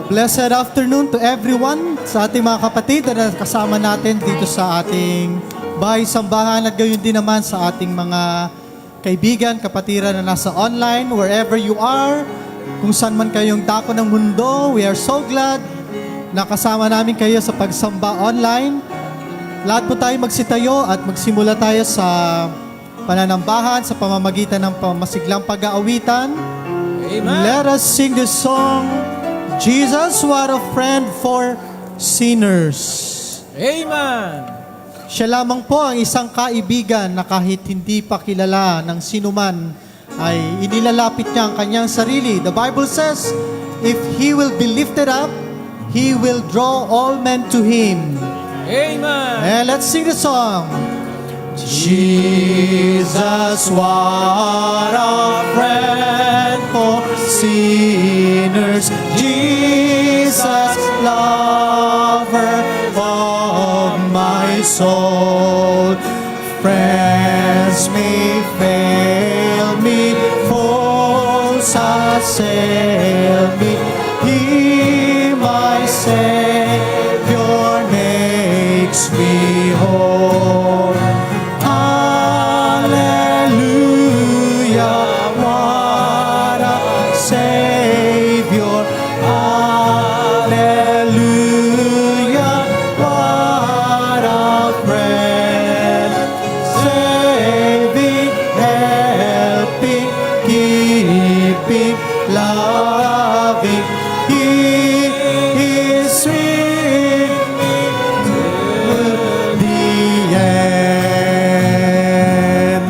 Blessed afternoon to everyone, sa ating mga kapatid na kasama natin dito sa ating bahay-sambahan at gayon din naman sa ating mga kaibigan, kapatiran na nasa online, wherever you are, kung saan man kayong dako ng mundo. We are so glad na kasama namin kayo sa pagsamba online. Lahat po tayo magsitayo at magsimula tayo sa pananambahan sa pamamagitan ng pamasiglang pag-aawitan. Amen. Let us sing this song, Jesus, what a friend for sinners. Amen. Siya lamang po ang isang kaibigan na kahit hindi pa kilala ng sinuman, ay inilalapit niya ang kanyang sarili. The Bible says, if He will be lifted up, He will draw all men to Him. Amen. And let's sing the song. Jesus, what a friend for sinners. Jesus, lover of my soul. Friends may fail me, foes assail me. He, my Savior, makes me whole. Hallelujah, what a Savior. Hallelujah, what a friend. Saving, helping, keeping, loving. He is with me to the end.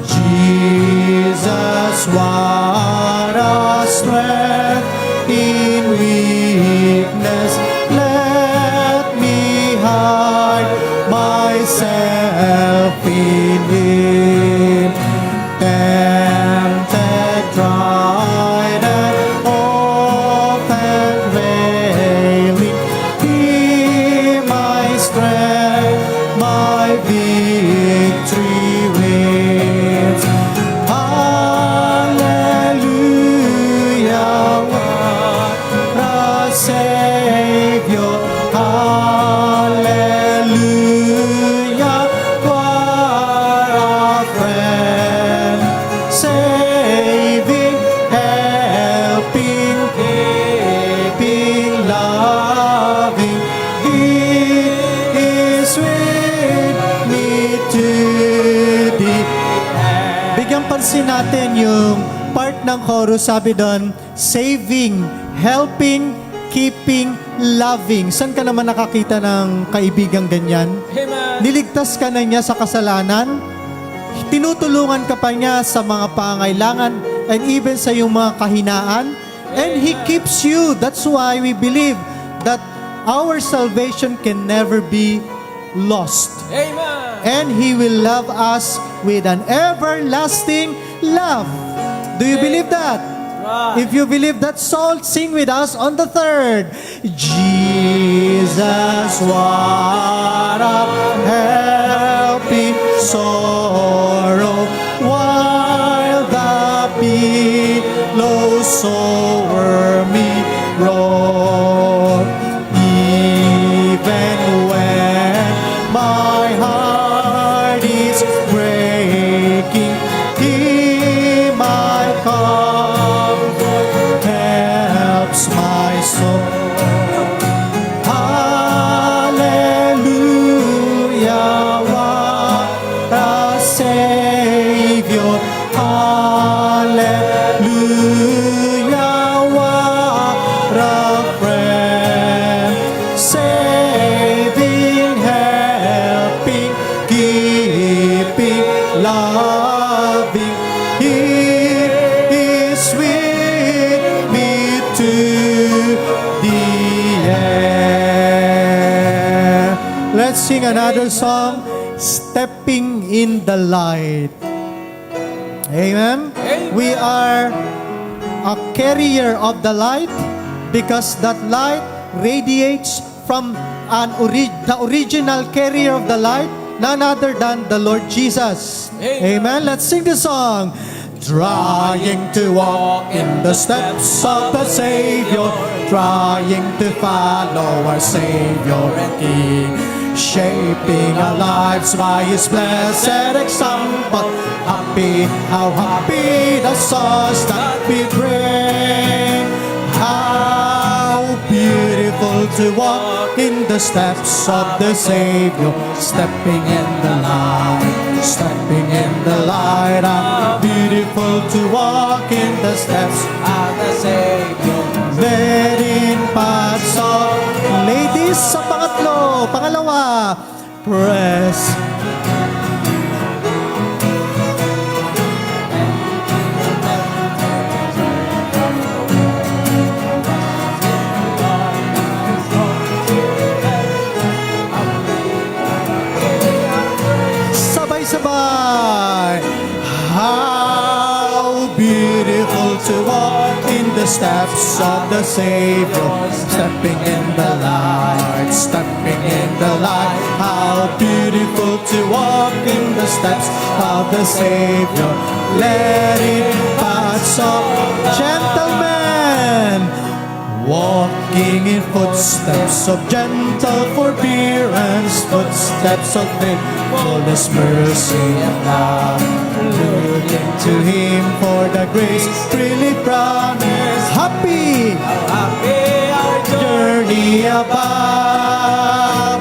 Jesus, what a strength in weakness. Let me hide myself in Him. Tempted, tried, and often failing. He, my strength, my victory wins. Hallelujah, what a Savior. Hallelujah, what a friend. Saving, helping, keeping, loving. He is with me to the end. Bigyan pansin natin yung part ng chorus, sabi doon, saving, helping, keeping, loving. Saan ka naman nakakita ng kaibigang ganyan? Amen. Niligtas ka na niya sa kasalanan, tinutulungan ka pa niya sa mga pangailangan and even sa iyong mga kahinaan, and He keeps you. That's why we believe that our salvation can never be lost. Amen. And He will love us with an everlasting love. Do you believe that? Right. If you believe that, soul, sing with us on the third. Jesus, what a helping sorrow, while the billows o'er me roll. Even when my heart is breaking, He, my comfort, helps my soul. Hallelujah, what a Savior. Hallelujah, what a friend. Saving, helping, keeping, loving. He is with me to the end. Let's sing another song, Stepping in the Light. Amen. Amen. We are a carrier of the light because that light radiates from the original carrier of the light, none other than the Lord Jesus. Amen. Amen. Let's sing the song. trying to walk in the steps of the Savior, trying to follow our Savior and King, shaping our lives by His blessed example. Happy, how happy the souls that we bring. How beautiful to walk in the steps of the Savior, stepping in the light, stepping in the light. How beautiful to walk in the steps of the Savior. Therein paths of ladies sa pangatlo, pangalawa, press. Sabay-sabay. How beautiful to walk in the steps of the Savior, stepping in the light, stepping in the light. How beautiful to walk in the steps of the Savior, letting paths of gentlemen, walking in footsteps of gentle forbearance, footsteps of faithfulness, mercy, and love. Looking to Him for the grace freely promised. Happy, happy our journey above.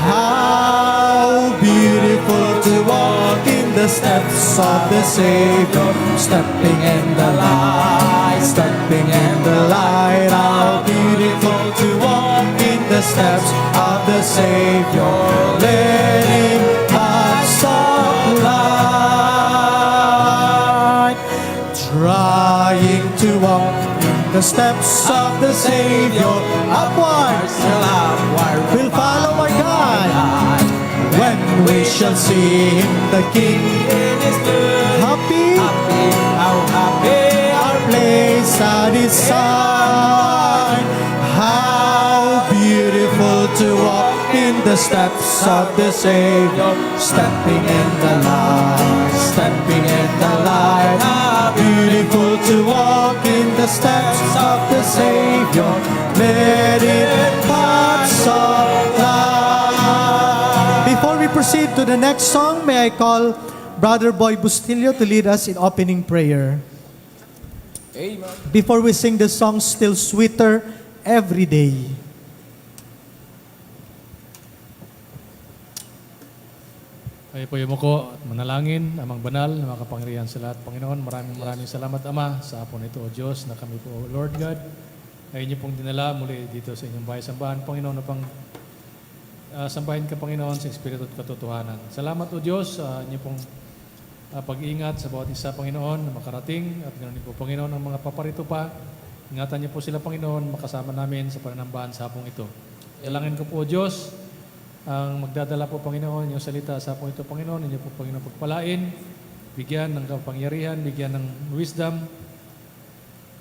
How beautiful to walk in the steps of the Savior, stepping in the light, stepping in the light. How beautiful to walk in the steps of the Savior, letting paths of light, trying to walk in the steps of the Savior, upward, we'll follow our God. When we shall see Him, the King, in His good, happy, happy, how happy our place at His side. How beautiful to walk in the steps of the Savior, stepping in the light, stepping in the light. How beautiful to walk in the steps of the Savior, letting paths of light. Before we proceed to the next song, may I call Brother Boy Bustillo to lead us in opening prayer. Amen. Before we sing the song, Still Sweeter Every Day. Tayo po yumuko at manalangin, Amang Banal, na makapangyarihan sa lahat. Panginoon, maraming salamat, Ama, sa hapon ito, O Diyos, na kami po, Lord God, ay inyo pong dinala muli dito sa inyong bahay-sambahan, Panginoon, upang sambahin ka, Panginoon, sa Espiritu at katotohanan. Salamat, O Diyos, sa inyo pong pag-iingat sa bawat isa, Panginoon, na makarating, at ganoon din po, Panginoon, ang mga paparito pa. Ingatan niyo po sila, Panginoon, makasama namin sa pananambahan sa hapong ito. Dalangin ko po, O Diyos, ang magdadala po, Panginoon, yung salita sa hapong ito, Panginoon, inyo po, Panginoon, pagpalain, bigyan ng kapangyarihan, bigyan ng wisdom.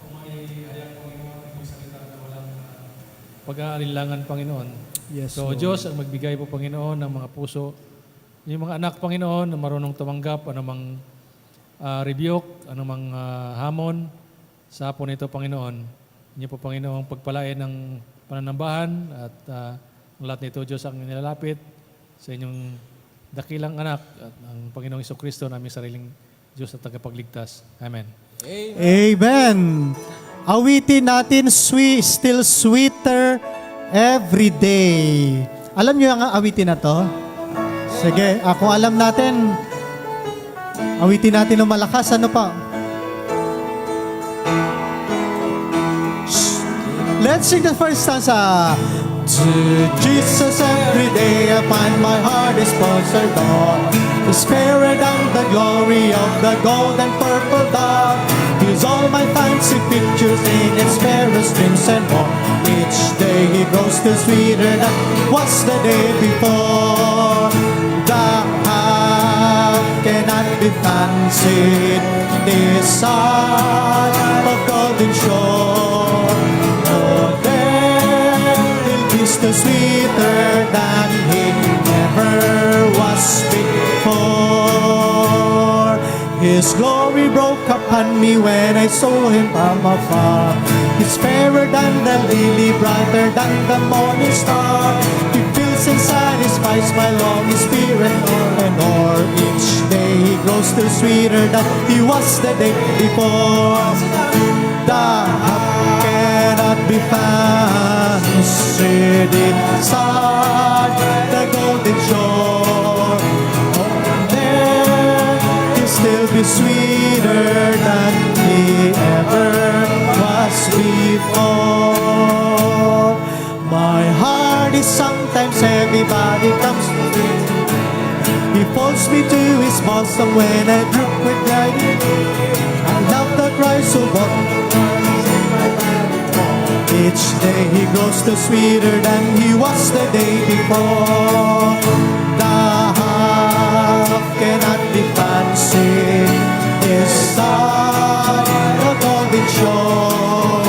Kung may ayang, Panginoon, yung salita na walang pag-aalinlangan, Panginoon. Yes, So, Lord. Diyos, ang magbigay po, Panginoon, ng mga puso, yung mga anak, Panginoon, na marunong tumanggap, anumang rebuke, anumang hamon, sa hapon ito, Panginoon. Inyo po, Panginoon, pagpalain ng pananambahan at ang lahat nito, Diyos, ang nilalapit sa inyong dakilang anak at ang Panginoong Jesucristo, naming sariling Diyos at tagapagligtas. Amen. Amen. Awitin natin, Still Sweeter Every Day. Alam niyo ang awitin na to? Sige, kung alam natin, awitin natin ng malakas. Ano pa? Let's sing the first stanza. To Jesus every day I find my heart is closer dawn. He's fairer than the glory of the gold and purple dove. He's all my fancy pictures in its fairest dreams and more. Each day he grows still sweeter than was the day before. The half cannot be fancied, this heart of golden shore. Oh, there will be still sweeter than he ever was before. His glory broke upon me when I saw him from afar. He's fairer than the lily, brighter than the morning star. He fills and satisfies my longing spirit more and more. Each day he grows still sweeter than he was the day before. The hop cannot be fancied inside the golden shore. There he'll still be sweeter than he ever was before. My heart is sometimes heavy, but it comes to me. He folds me to his bosom when I droop with pride. I love the Christ who bought. Each day he grows still sweeter than he was the day before. The half cannot be fancied inside the golden shore.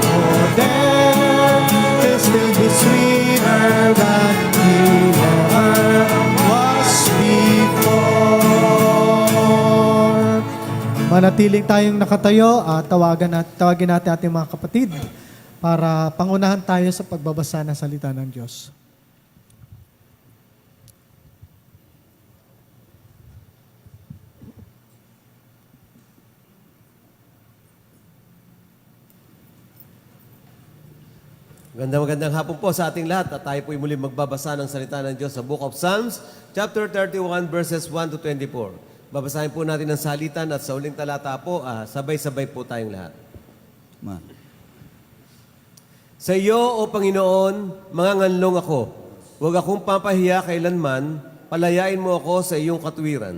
For there he'll still be sweeter than he ever was before. Manatiling tayong nakatayo at tawagin natin ating mga kapatid para pangunahan tayo sa pagbabasa ng salita ng Diyos. Magandang hapon po sa ating lahat at tayo po'y muli magbabasa ng salita ng Diyos sa Book of Psalms, chapter 31, verses 1 to 24. Babasahin po natin ang salitan at sa uling talata po, sabay-sabay po tayong lahat. Sa iyo, O Panginoon, mga nganlong ako. Huwag akong papahiya kailanman, palayain mo ako sa iyong katuwiran.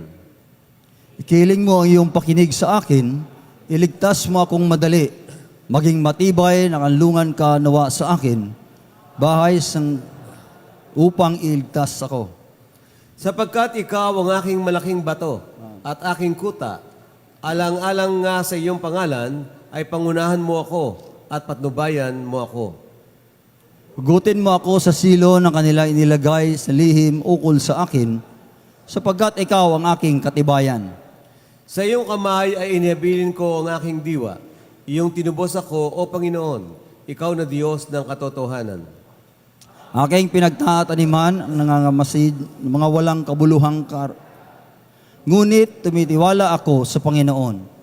Ikiling mo ang iyong pakinig sa akin, iligtas mo akong madali, maging matibay na kanlungan ka nawa sa akin, upang iligtas ako. Sapagkat ikaw ang aking malaking bato at aking kuta, alang-alang nga sa iyong pangalan, ay pangunahan mo ako at patnubayan mo ako. Hugutin mo ako sa silo ng kanila inilagay sa lihim ukol sa akin, sapagkat ikaw ang aking katibayan. Sa iyong kamay ay inihabilin ko ang aking diwa. Iyong tinubos ako, O Panginoon, ikaw na Diyos ng katotohanan. Aking pinagtataniman ang nangangamasid ng mga walang kabuluhang ngunit tumitiwala ako sa Panginoon.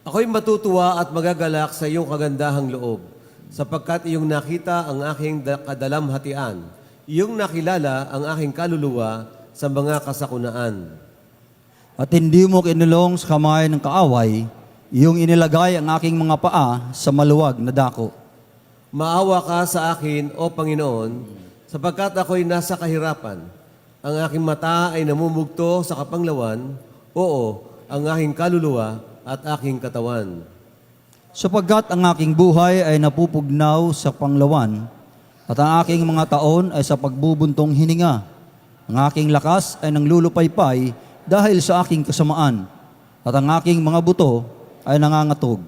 Ako'y matutuwa at magagalak sa iyong kagandahang loob, sapagkat iyong nakita ang aking kadalamhatian, iyong nakilala ang aking kaluluwa sa mga kasakunaan. At hindi mo kinulong sa kamay ng kaaway, iyong inilagay ang aking mga paa sa maluwag na dako. Maawa ka sa akin, O Panginoon, sapagkat ako'y nasa kahirapan. Ang aking mata ay namumugto sa kapanglawan, oo, ang aking kaluluwa at aking katawan. Sapagkat ang aking buhay ay napupugnaw sa panglawan, at ang aking mga taon ay sa pagbubuntong hininga. Ang aking lakas ay nanglulupaypay dahil sa aking kasamaan, at ang aking mga buto ay nangangatog.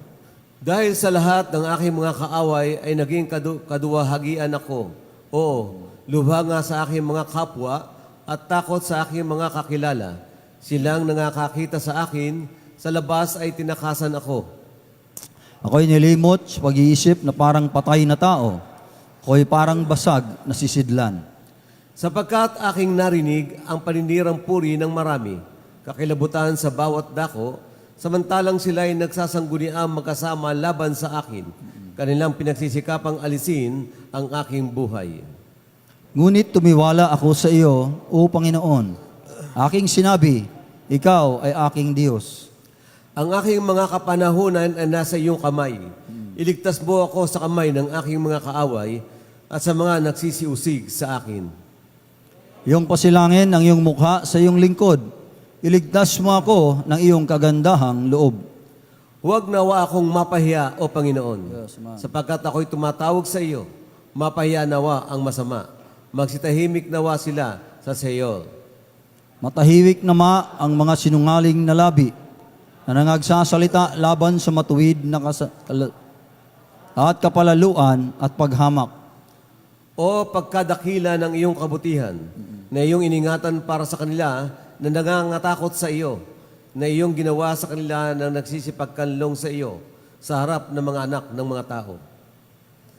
Dahil sa lahat ng aking mga kaaway ay naging kaduwahagian ako. Oo, lubha nga sa aking mga kapwa at takot sa aking mga kakilala. Silang nangakakita sa akin, sa labas ay tinakasan ako. Ako'y nilimot sa pag-iisip na parang patay na tao. Ako'y parang basag na sisidlan. Sapagkat aking narinig ang paninirang puri ng marami, kakilabutan sa bawat dako, samantalang sila'y nagsasangguniang magkasama laban sa akin, kanilang pinagsisikapang alisin ang aking buhay. Ngunit tumiwala ako sa iyo, O Panginoon. Aking sinabi, ikaw ay aking Diyos. Ang aking mga kapanahunan ay nasa iyong kamay. Iligtas mo ako sa kamay ng aking mga kaaway at sa mga nagsisiusig sa akin. Iyong pasilangin ang iyong mukha sa iyong lingkod. Iligtas mo ako ng iyong kagandahang loob. Huwag nawa akong mapahiya, O Panginoon, sapagkat ako'y tumatawag sa iyo. Mapahiya nawa ang masama. Magsitahimik nawa sila sa Seol. Matahimik nama ang mga sinungaling na labi na nangagsasalita laban sa matuwid na at kapalaluan at paghamak. O pagkadakila ng iyong kabutihan, na iyong iningatan para sa kanila na nangangatakot sa iyo. na iyong ginawa sa kanila nang nagsisipagkanlong sa iyo sa harap ng mga anak ng mga tao.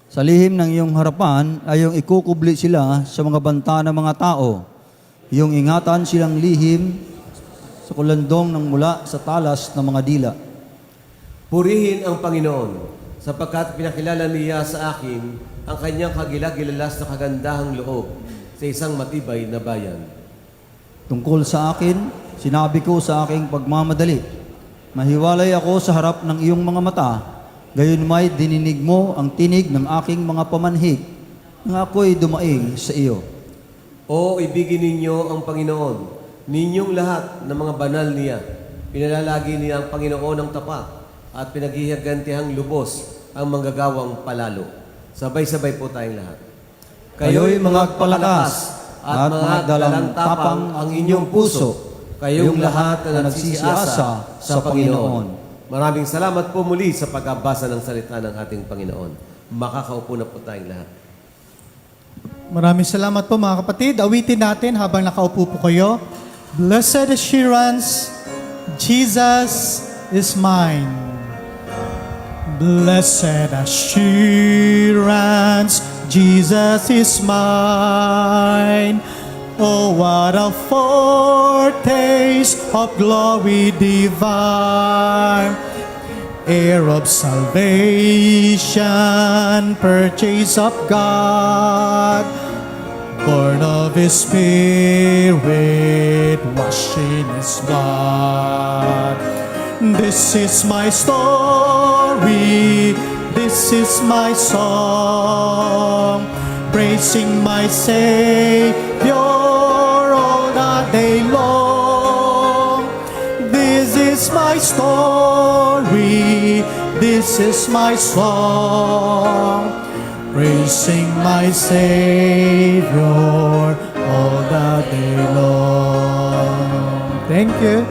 Sa lihim ng iyong harapan ay iyong ikukubli sila sa mga banta ng mga tao. Iyong ingatan silang lihim sa kulandong ng mula sa talas ng mga dila. Purihin ang Panginoon, sapagkat pinakilala niya sa akin ang kanyang kagilagilalas na kagandahang loob sa isang matibay na bayan. Tungkol sa akin, sinabi ko sa aking pagmamadali, mahiwalay ako sa harap ng iyong mga mata, gayon may dininig mo ang tinig ng aking mga pamanhik, na ako'y dumaing sa iyo. O ibigin ninyo ang Panginoon, ninyong lahat ng mga banal niya. Pinalalagi niya ang Panginoon ng tapat at pinaghihigantihang lubos ang manggagawang palalo. Sabay-sabay po tayong lahat. Kayo'y magpalakas at mga dalang tapang ang inyong puso, kayong lahat na nagsisiasa sa Panginoon. Maraming salamat po muli sa pagkabasa ng salita ng ating Panginoon. Makakaupo na po tayong lahat. Maraming salamat po mga kapatid. Awitin natin habang nakaupo po kayo. Blessed assurance, Jesus is mine. Blessed assurance, Jesus is mine. Oh, what a foretaste of glory divine, heir of salvation, purchase of God, born of His Spirit, washed in His blood. This is my story, this is my song, praising my Savior all the day long. This is my story, this is my song, praising my Savior all the day long. Thank you.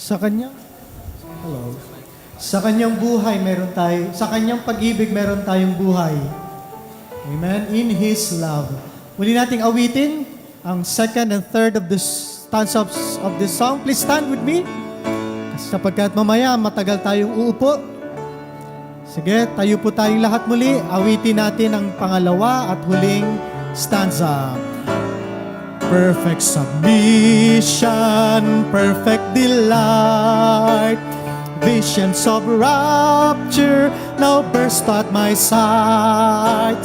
Sa kanyang Hello. Sa kanyang buhay meron tayo, sa kanyang pag-ibig meron tayong buhay. Amen. In His love. Muli nating awitin ang second and third of the stanzas of this song. Please stand with me. Sapagkat mamaya matagal tayong uupo. Sige, tayo po tayong lahat muli. Awitin natin ang pangalawa at huling stanza. Perfect submission, perfect delight, visions of rapture now burst at my sight.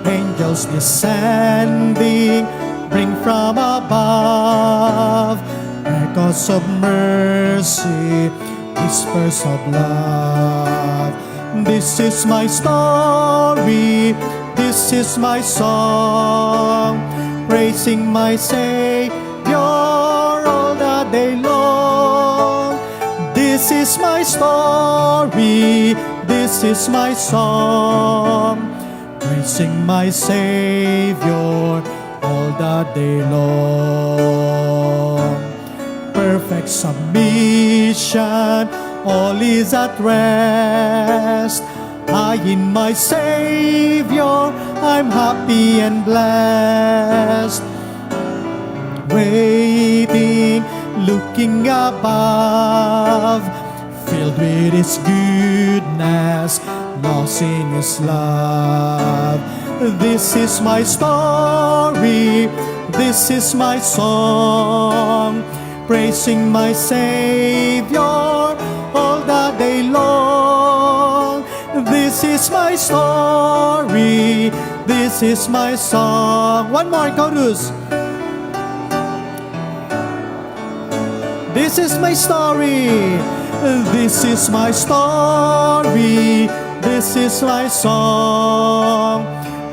Angels descending, bring from above echoes of mercy, whispers of love. This is my story, this is my song, praising my Savior all the day long. This is my story, this is my song, praising my Savior all the day long. Perfect submission, all is at rest. I in my Savior, I'm happy and blessed. Waiting, looking above, filled with His goodness, lost in His love. This is my story, this is my song, praising my Savior all the day long. This is my story, this is my song. One more chorus. This is my story, this is my story, this is my song,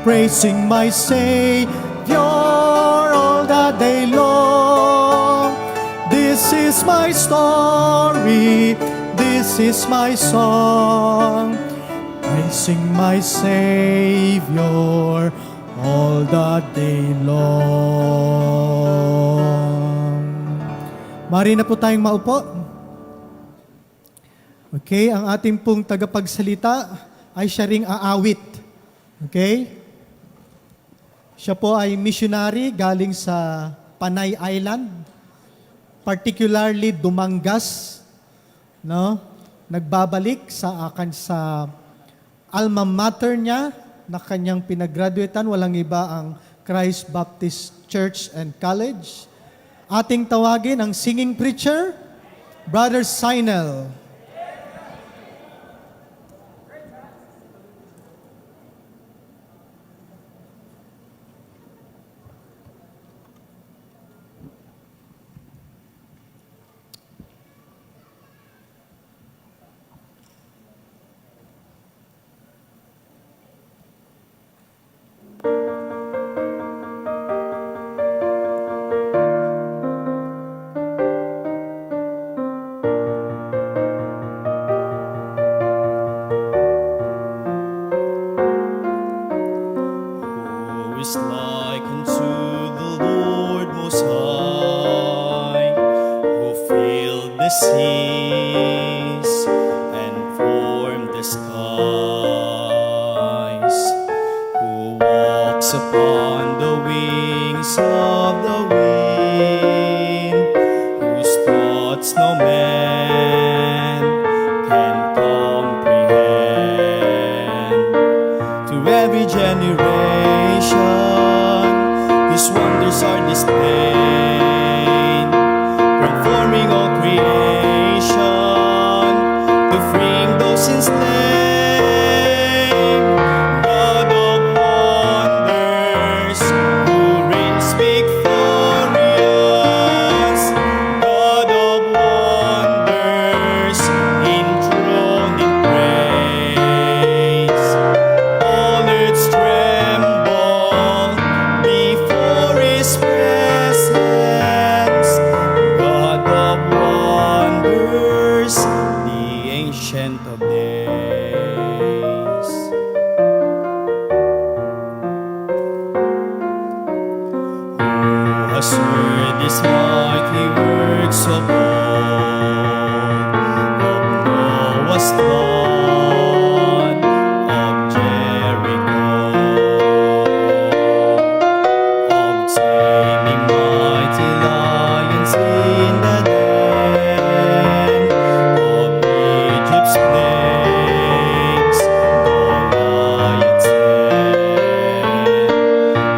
praising my Savior all the day long. This is my story, this is my song, praising my Savior all the day long. Mari na po tayong maupo. Okay, ang ating pong tagapagsalita ay siya ring aawit. Okay? Siya po ay missionary galing sa Panay Island, particularly Dumangas, no? Nagbabalik sa alma mater niya na kanyang pinag-graduatean, walang iba ang Christ Baptist Church and College. Ating tawagin ang singing preacher, Brother Sinel. Who is like unto the Lord Most High, who filled the seas and formed the skies, who walks upon the wings of the wind, whose thoughts no man can comprehend. To every generation His wonders are displayed, from forming all creation to freeing those enslaved. God of wonders, who reigns victorious, God of wonders, enthroned in praise. All earth's tremble before His presence. God of wonders, the Ancient of Days. Who has heard His mighty works of old? flood of Jericho, of taming mighty lions in the den, of Egypt's plagues, Goliath's head.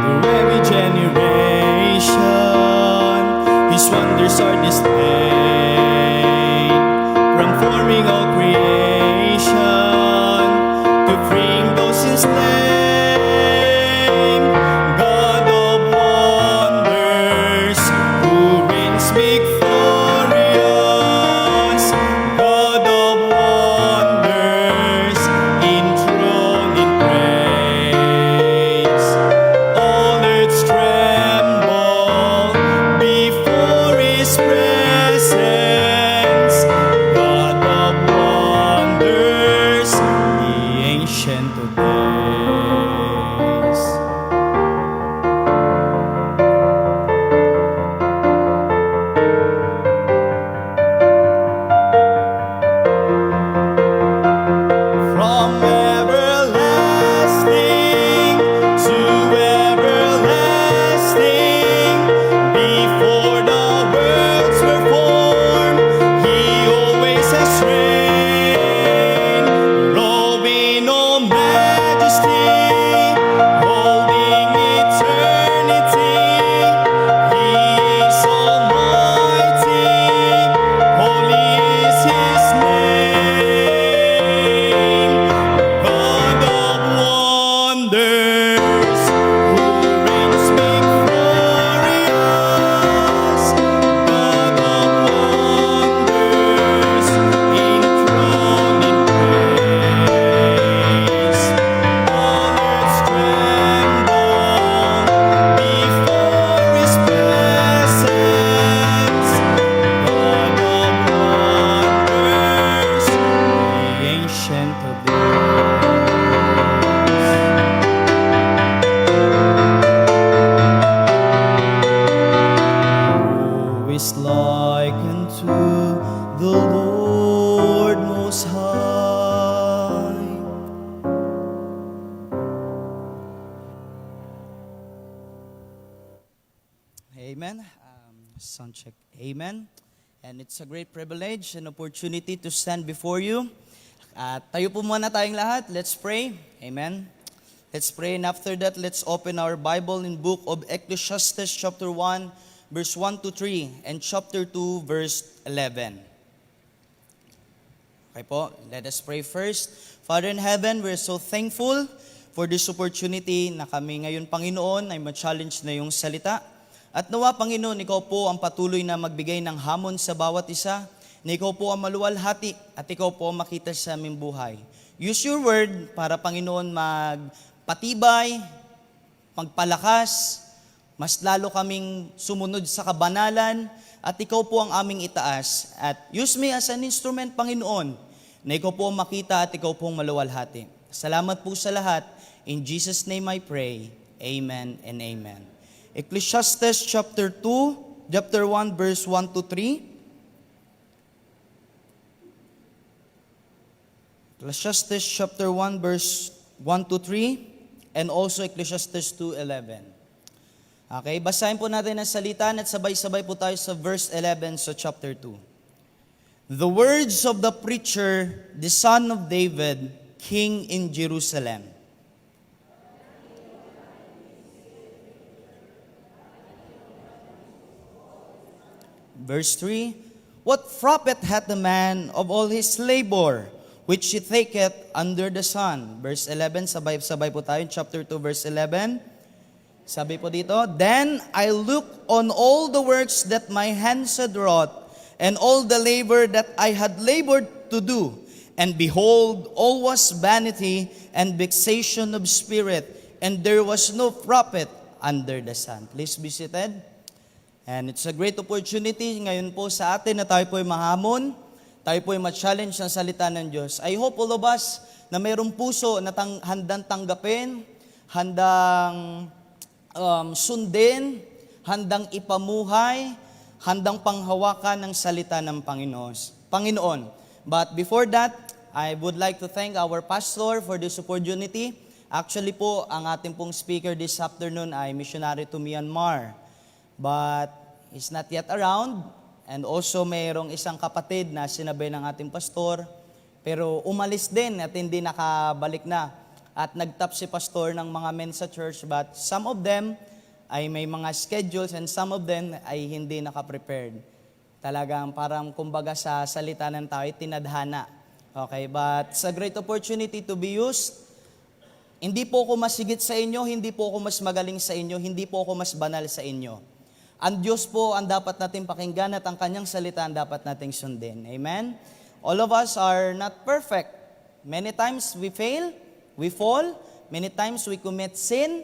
Through every generation, His wonders are displayed, from forming all creation to freeing those enslaved. God of wonders, who reigns victorious, God of wonders, enthroned in praise. All earths tremble before His presence. God of wonders, the Ancient of Days. From everlasting to everlasting, before the worlds were formed, He always has reigned, robing all majesty, holding eternity. He is almighty, holy is His name. God of wonders, who reigns victorious, God of wonders, enthroned in praise. All earths tremble before His presence. God of wonders, the Ancient of Days. Who is like unto the Lord Most High? Amen. Sound check. Amen. And it's a great privilege and opportunity to stand before you. At tayo po muna tayong lahat. Let's pray. Amen. Let's pray, and after that, let's open our Bible in book of Ecclesiastes chapter 1, verse 1 to 3, and chapter 2, verse 11. Okay po, let us pray first. Father in heaven, we're so thankful for this opportunity na kami ngayon, Panginoon, ay ma-challenge na yung salita. At nawa, Panginoon, Ikaw po ang patuloy na magbigay ng hamon sa bawat isa, na Ikaw po ang maluwalhati at Ikaw po ang makita sa aming buhay. Use your word para, Panginoon, magpatibay, magpalakas, mas lalo kaming sumunod sa kabanalan, at Ikaw po ang aming itaas. At use me as an instrument, Panginoon, na Ikaw po ang makita at Ikaw po ang maluwalhati. Salamat po sa lahat. In Jesus' name I pray. Amen and amen. Ecclesiastes chapter 1, verse 1 to 3. Ecclesiastes chapter 1, verse 1 to 3, and also Ecclesiastes 2:11. Okay, basahin po natin ang salita at sabay-sabay po tayo sa verse 11 sa chapter 2. The words of the preacher, the son of David, king in Jerusalem. Verse 3, what profit hath the man of all his labor, which he taketh under the sun? Verse 11, sabay-sabay po tayo, chapter 2, verse 11. Sabi po dito, then I look on all the works that my hands had wrought, and all the labor that I had labored to do, and behold, all was vanity and vexation of spirit, and there was no profit under the sun. Please be seated. And it's a great opportunity ngayon po sa atin na tayo po ay mahamon, tayo po ay ma-challenge ng salita ng Diyos. I hope all of us na mayroong puso na handang tanggapin, handang sundin, handang ipamuhay, handang panghawakan ng salita ng Panginoon. But before that, I would like to thank our pastor for this opportunity. Actually po, ang ating pong speaker this afternoon ay missionary to Myanmar. But he's not yet around. And also mayroong isang kapatid na sinabay ng ating pastor. Pero umalis din at hindi nakabalik na. At nagtap si pastor ng mga men sa church. But some of them ay may mga schedules and some of them ay hindi nakaprepared. Talagang parang kumbaga sa salita ng tao ay tinadhana. Okay, but it's a great opportunity to be used. Hindi po ako mas higit sa inyo, hindi po ako mas magaling sa inyo, hindi po ako mas banal sa inyo. Ang Diyos po ang dapat nating pakinggan at ang kanyang salita ang dapat nating sundin. Amen? All of us are not perfect. Many times we fail, we fall, many times we commit sin,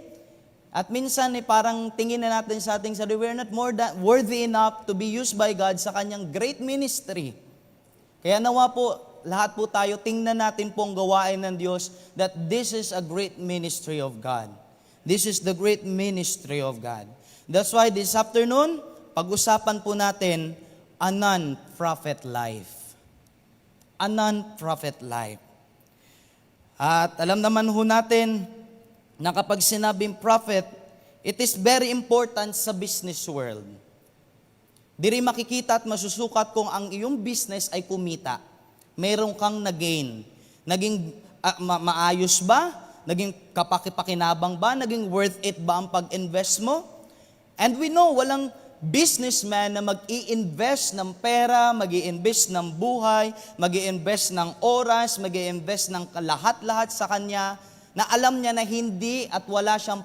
at minsan parang tingin na natin sa ating sarili, we're not more than worthy enough to be used by God sa kanyang great ministry. Kaya nawa po, lahat po tayo, tingnan natin pong gawain ng Diyos that this is a great ministry of God. This is the great ministry of God. That's why this afternoon, pag-usapan po natin a non-prophet life. A non-prophet life. At alam naman ho natin na kapag sinabing prophet, it is very important sa business world. Diri makikita at masusukat kung ang iyong business ay kumita. Meron kang na-gain. Naging maayos ba? Naging kapakipakinabang ba? Naging worth it ba ang pag-invest mo? And we know, walang businessman na mag-i-invest ng pera, mag-i-invest ng buhay, mag-i-invest ng oras, mag-i-invest ng lahat-lahat sa kanya, na alam niya na hindi at wala siyang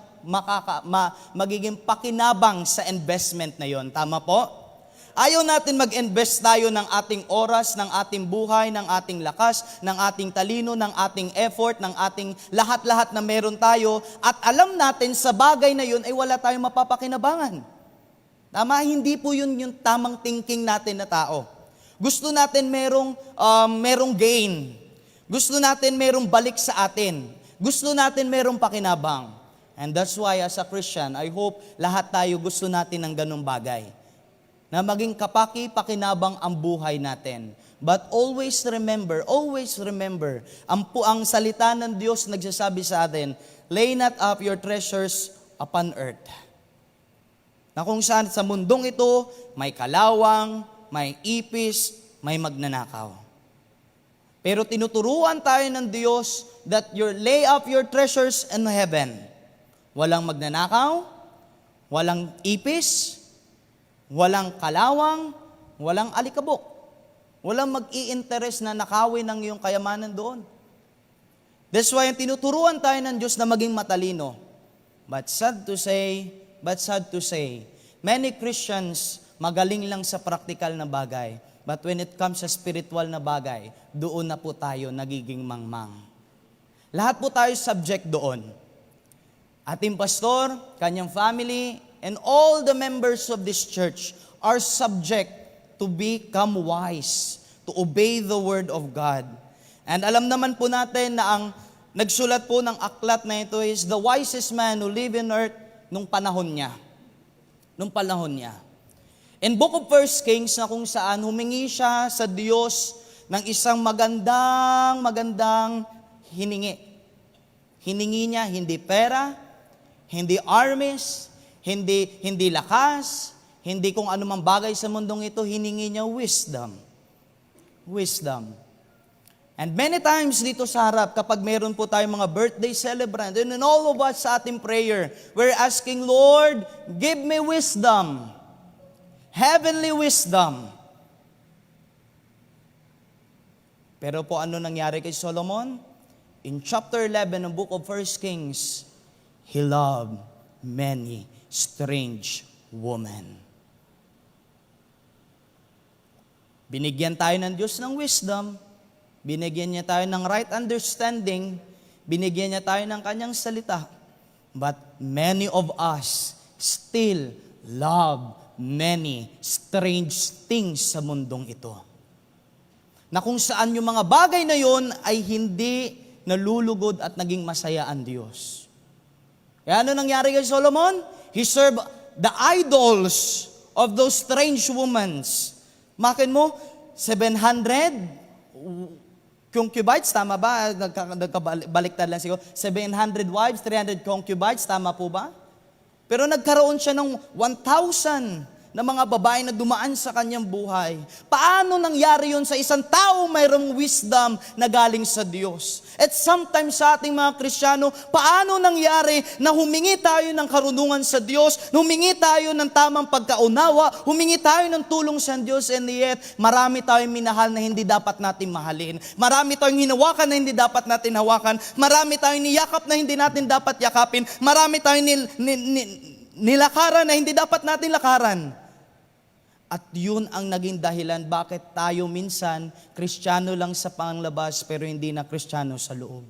magiging pakinabang sa investment na yon. Tama po? Ayaw natin mag-invest tayo ng ating oras, ng ating buhay, ng ating lakas, ng ating talino, ng ating effort, ng ating lahat-lahat na meron tayo, at alam natin sa bagay na yun ay wala tayong mapapakinabangan. Tama, hindi po yun yung tamang thinking natin na tao. Gusto natin merong gain. Gusto natin merong balik sa atin. Gusto natin merong pakinabang. And that's why as a Christian, I hope lahat tayo gusto natin ng ganung bagay. Na maging pakinabang ang buhay natin. But always remember, ang salita ng Diyos nagsasabi sa atin, lay not up your treasures upon earth. Na kung saan sa mundong ito, may kalawang, may ipis, may magnanakaw. Pero tinuturuan tayo ng Diyos that you lay up your treasures in heaven. Walang magnanakaw, walang ipis, walang kalawang, walang alikabok. Walang mag-i-interest na nakawin ng iyong kayamanan doon. That's why tinuturuan tayo ng Diyos na maging matalino. But sad to say, many Christians magaling lang sa practical na bagay. But when it comes sa spiritual na bagay, doon na po tayo nagiging mangmang. Lahat po tayo subject doon. Ating pastor, kanyang family, and all the members of this church are subject to become wise, to obey the word of God. And alam naman po natin na ang nagsulat po ng aklat na ito is the wisest man who lived in earth nung panahon niya. In Book of 1 Kings na kung saan humingi siya sa Diyos ng isang magandang hiningi. Hiningi niya hindi pera, hindi armies, hindi lakas, hindi kung anumang bagay sa mundong ito, hiningi niya wisdom. Wisdom. And many times dito sa harap, kapag meron po tayong mga birthday celebrant, and in all of us sa ating prayer, we're asking, Lord, give me wisdom. Heavenly wisdom. Pero po ano nangyari kay Solomon? In chapter 11 ng book of 1 Kings, he loved many strange women. Binigyan tayo ng Diyos ng wisdom, binigyan niya tayo ng right understanding, binigyan niya tayo ng kanyang salita. But many of us still love many strange things sa mundong ito. Na kung saan yung mga bagay na yon ay hindi nalulugod at naging masaya ang Diyos. Kaya ano nangyari kay Solomon? He served the idols of those strange women. Makin mo, 700 concubines, tama ba? Nagkabaliktad lang siguro. 700 wives, 300 concubines, tama po ba? Pero nagkaroon siya ng 1,000 na mga babae na dumaan sa kanyang buhay. Paano nangyari yun sa isang tao mayroong wisdom na galing sa Diyos? At sometimes sa ating mga Kristiyano, paano nangyari na humingi tayo ng karunungan sa Diyos, humingi tayo ng tamang pagkaunawa, humingi tayo ng tulong sa Diyos, and yet marami tayong minahal na hindi dapat natin mahalin. Marami tayong hinawakan na hindi dapat natin hawakan. Marami tayong niyakap na hindi natin dapat yakapin. Marami tayong nilakaran na hindi dapat natin lakaran. At yun ang naging dahilan bakit tayo minsan Kristiyano lang sa panglabas pero hindi na Kristiyano sa loob.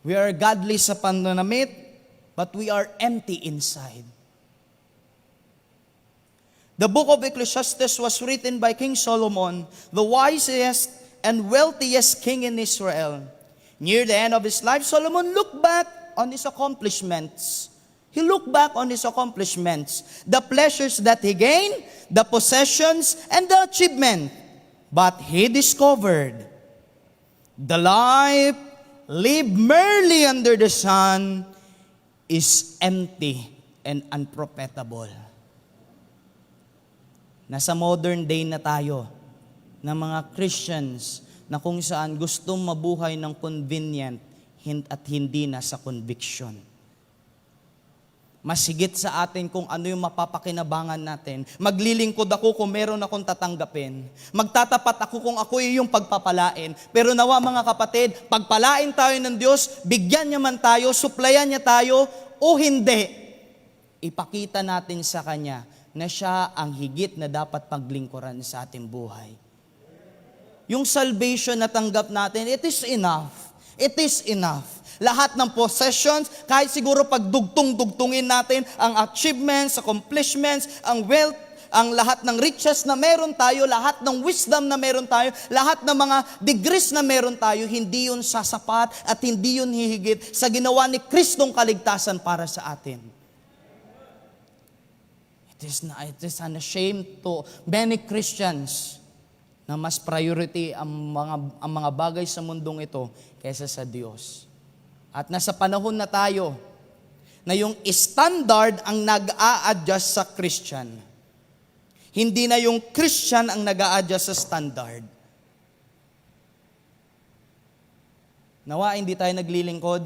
We are godly sa pananamit but we are empty inside. The book of Ecclesiastes was written by King Solomon, the wisest and wealthiest king in Israel. Near the end of his life, Solomon looked back on his accomplishments. He looked back on his accomplishments, the pleasures that he gained, the possessions, and the achievement. But he discovered the life lived merely under the sun is empty and unprofitable. Nasa modern day na tayo, ng mga Christians, na kung saan gustong mabuhay ng convenient at hindi na sa conviction. Mas higit sa atin kung ano yung mapapakinabangan natin. Maglilingkod ako kung meron akong tatanggapin. Magtatapat ako kung ako yung pagpapalain. Pero nawa mga kapatid, pagpalain tayo ng Diyos, bigyan niya man tayo, suplayan niya tayo, o hindi. Ipakita natin sa Kanya na siya ang higit na dapat paglingkuran sa ating buhay. Yung salvation na tanggap natin, it is enough. It is enough. Lahat ng possessions, kahit siguro pagdugtong-dugtungin natin ang achievements, accomplishments, ang wealth, ang lahat ng riches na meron tayo, lahat ng wisdom na meron tayo, lahat ng mga degrees na meron tayo, hindi yun sasapat at hindi yun hihigit sa ginawa ni Kristong kaligtasan para sa atin. It is an shame to many Christians na mas priority ang mga bagay sa mundong ito kaysa sa Diyos. At nasa panahon na tayo na yung standard ang nag-a-adjust sa Christian. Hindi na yung Christian ang nag-a-adjust sa standard. Nawa, hindi tayo naglilingkod,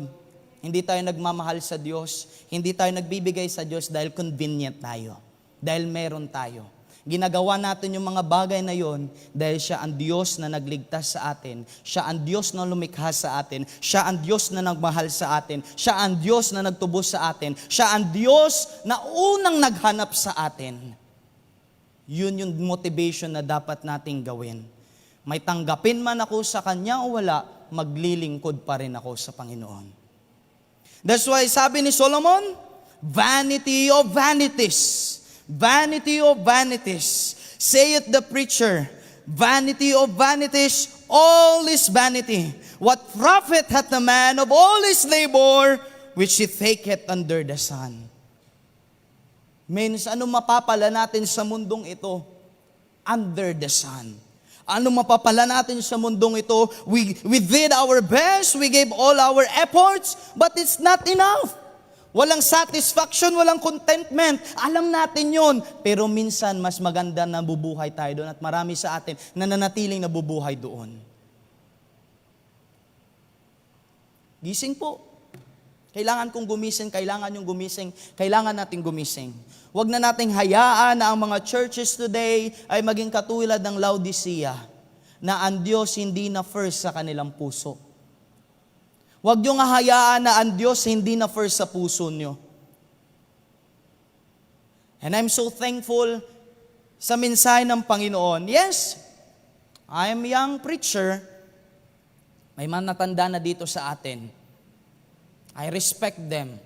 hindi tayo nagmamahal sa Diyos, hindi tayo nagbibigay sa Diyos dahil convenient tayo, dahil meron tayo. Ginagawa natin yung mga bagay na yon dahil siya ang Diyos na nagligtas sa atin. Siya ang Diyos na lumikha sa atin. Siya ang Diyos na nagmahal sa atin. Siya ang Diyos na nagtubos sa atin. Siya ang Diyos na unang naghanap sa atin. Yun yung motivation na dapat nating gawin. May tanggapin man ako sa Kanya o wala, maglilingkod pa rin ako sa Panginoon. That's why sabi ni Solomon, vanity of vanities. Vanity of vanities. Saith the preacher, vanity of vanities, all is vanity. What profit hath the man of all his labor, which he taketh under the sun? Means, ano mapapala natin sa mundong ito? Under the sun. Ano mapapala natin sa mundong ito? We did our best, we gave all our efforts, but it's not enough. Walang satisfaction, walang contentment. Alam natin yon. Pero minsan, mas maganda na bubuhay tayo doon at marami sa atin na nanatiling nabubuhay doon. Gising po. Kailangan kong gumising, kailangan yung gumising, kailangan nating gumising. Huwag na nating hayaan na ang mga churches today ay maging katulad ng Laodicea, na ang Diyos hindi na first sa kanilang puso. Huwag niyong hahayaan na ang Diyos hindi na first sa puso niyo. And I'm so thankful sa mensahe ng Panginoon. Yes, I am a young preacher. May mga natanda na dito sa atin. I respect them.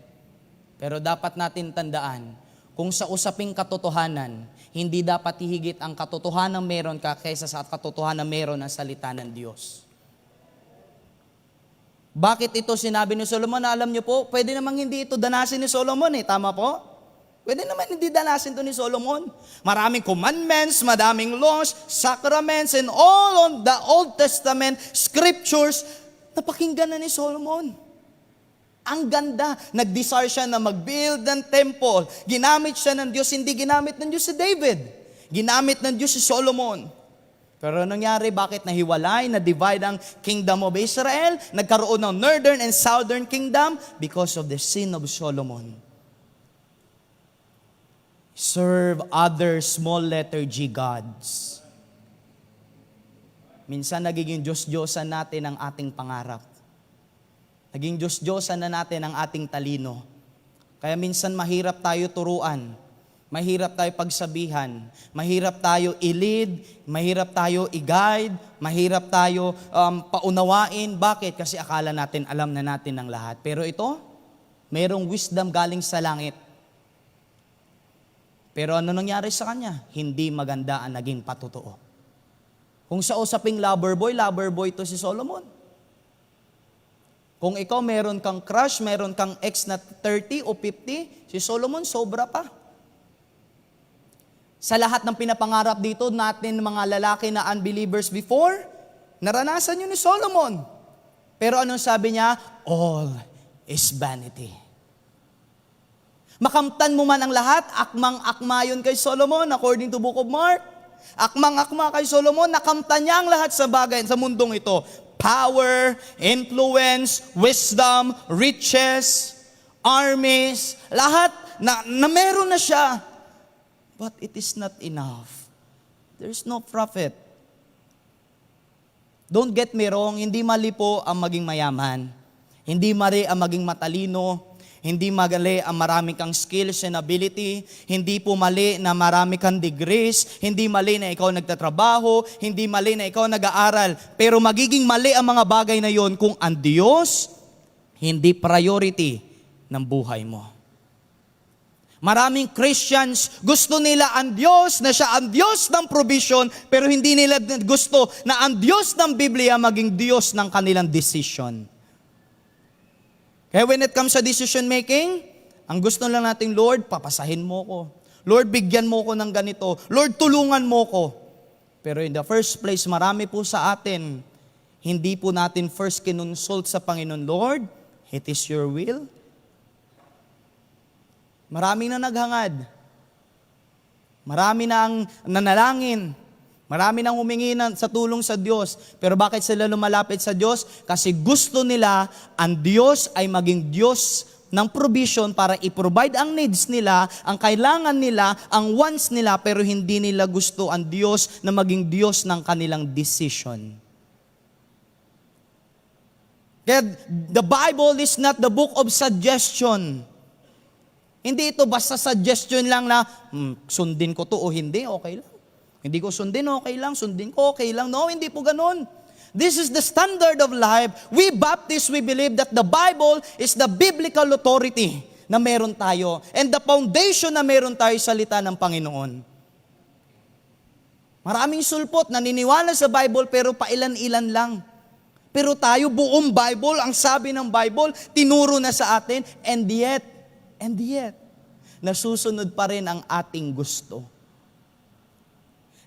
Pero dapat natin tandaan, kung sa usaping katotohanan, hindi dapat hihigit ang katotohanan meron ka kaysa sa katotohanan meron ang salita ng Diyos. Bakit ito sinabi ni Solomon? Alam niyo po, pwede namang hindi ito danasin ni Solomon tama po? Pwede naman hindi danasin to ni Solomon. Maraming commandments, madaming laws, sacraments, and all on the Old Testament scriptures, napakinggan na ni Solomon. Ang ganda. Nag-desire siya na mag-build ng temple. Ginamit siya ng Diyos, hindi ginamit ng Diyos si David. Ginamit ng Diyos si Solomon. Pero nangyari, bakit nahiwalay, na-divide ang kingdom of Israel? Nagkaroon ng northern and southern kingdom because of the sin of Solomon. Serve other small letter G gods. Minsan nagiging Diyos-Diyosan natin ang ating pangarap. Naging Diyos-Diyosan na natin ang ating talino. Kaya minsan mahirap tayo turuan. Mahirap tayo pagsabihan. Mahirap tayo i-lead. Mahirap tayo i-guide. Mahirap tayo paunawain. Bakit? Kasi akala natin alam na natin ang lahat. Pero ito, mayroong wisdom galing sa langit. Pero ano nangyari sa kanya? Hindi maganda ang naging patotoo. Kung sa usaping lover boy to si Solomon. Kung ikaw meron kang crush, meron kang ex na 30 o 50, si Solomon sobra pa. Sa lahat ng pinapangarap dito natin mga lalaki na unbelievers before, naranasan yun ni Solomon. Pero anong sabi niya? All is vanity. Makamtan mo man ang lahat, akmang-akma yun kay Solomon according to Book of Mark. Akmang-akma kay Solomon, nakamtan niya ang lahat sa bagay sa mundong ito. Power, influence, wisdom, riches, armies, lahat na meron na siya. But it is not enough. There's no profit. Don't get me wrong, hindi mali po ang maging mayaman. Hindi mali ang maging matalino. Hindi mali ang marami kang skills and ability. Hindi po mali na marami kang degrees. Hindi mali na ikaw nagtatrabaho. Hindi mali na ikaw nag-aaral. Pero magiging mali ang mga bagay na yon kung ang Diyos hindi priority ng buhay mo. Maraming Christians, gusto nila ang Diyos na siya ang Diyos ng provision, pero hindi nila gusto na ang Diyos ng Biblia maging Diyos ng kanilang decision. Kaya when it comes sa decision making, ang gusto lang natin, Lord, papasahin mo ko. Lord, bigyan mo ko ng ganito. Lord, tulungan mo ko. Pero in the first place, marami po sa atin, hindi po natin first kinonsult sa Panginoon, Lord, it is your will. Marami na naghangad. Marami na ang nanalangin. Marami nang humingi sa tulong sa Diyos. Pero bakit sila lumalapit sa Diyos? Kasi gusto nila ang Diyos ay maging Diyos ng provision para i-provide ang needs nila, ang kailangan nila, ang wants nila, pero hindi nila gusto ang Diyos na maging Diyos ng kanilang decision. Kaya the Bible is not the book of suggestion. Hindi ito basta suggestion lang na, sundin ko to o hindi, okay lang. Hindi ko sundin, okay lang. Sundin ko, okay lang. No, hindi po ganun. This is the standard of life. We Baptists, we believe that the Bible is the biblical authority na meron tayo. And the foundation na meron tayo sa salita ng Panginoon. Maraming sulpot, naniniwala sa Bible pero pailan-ilan lang. Pero tayo, buong Bible, ang sabi ng Bible, tinuro na sa atin. And yet, nasusunod pa rin ang ating gusto.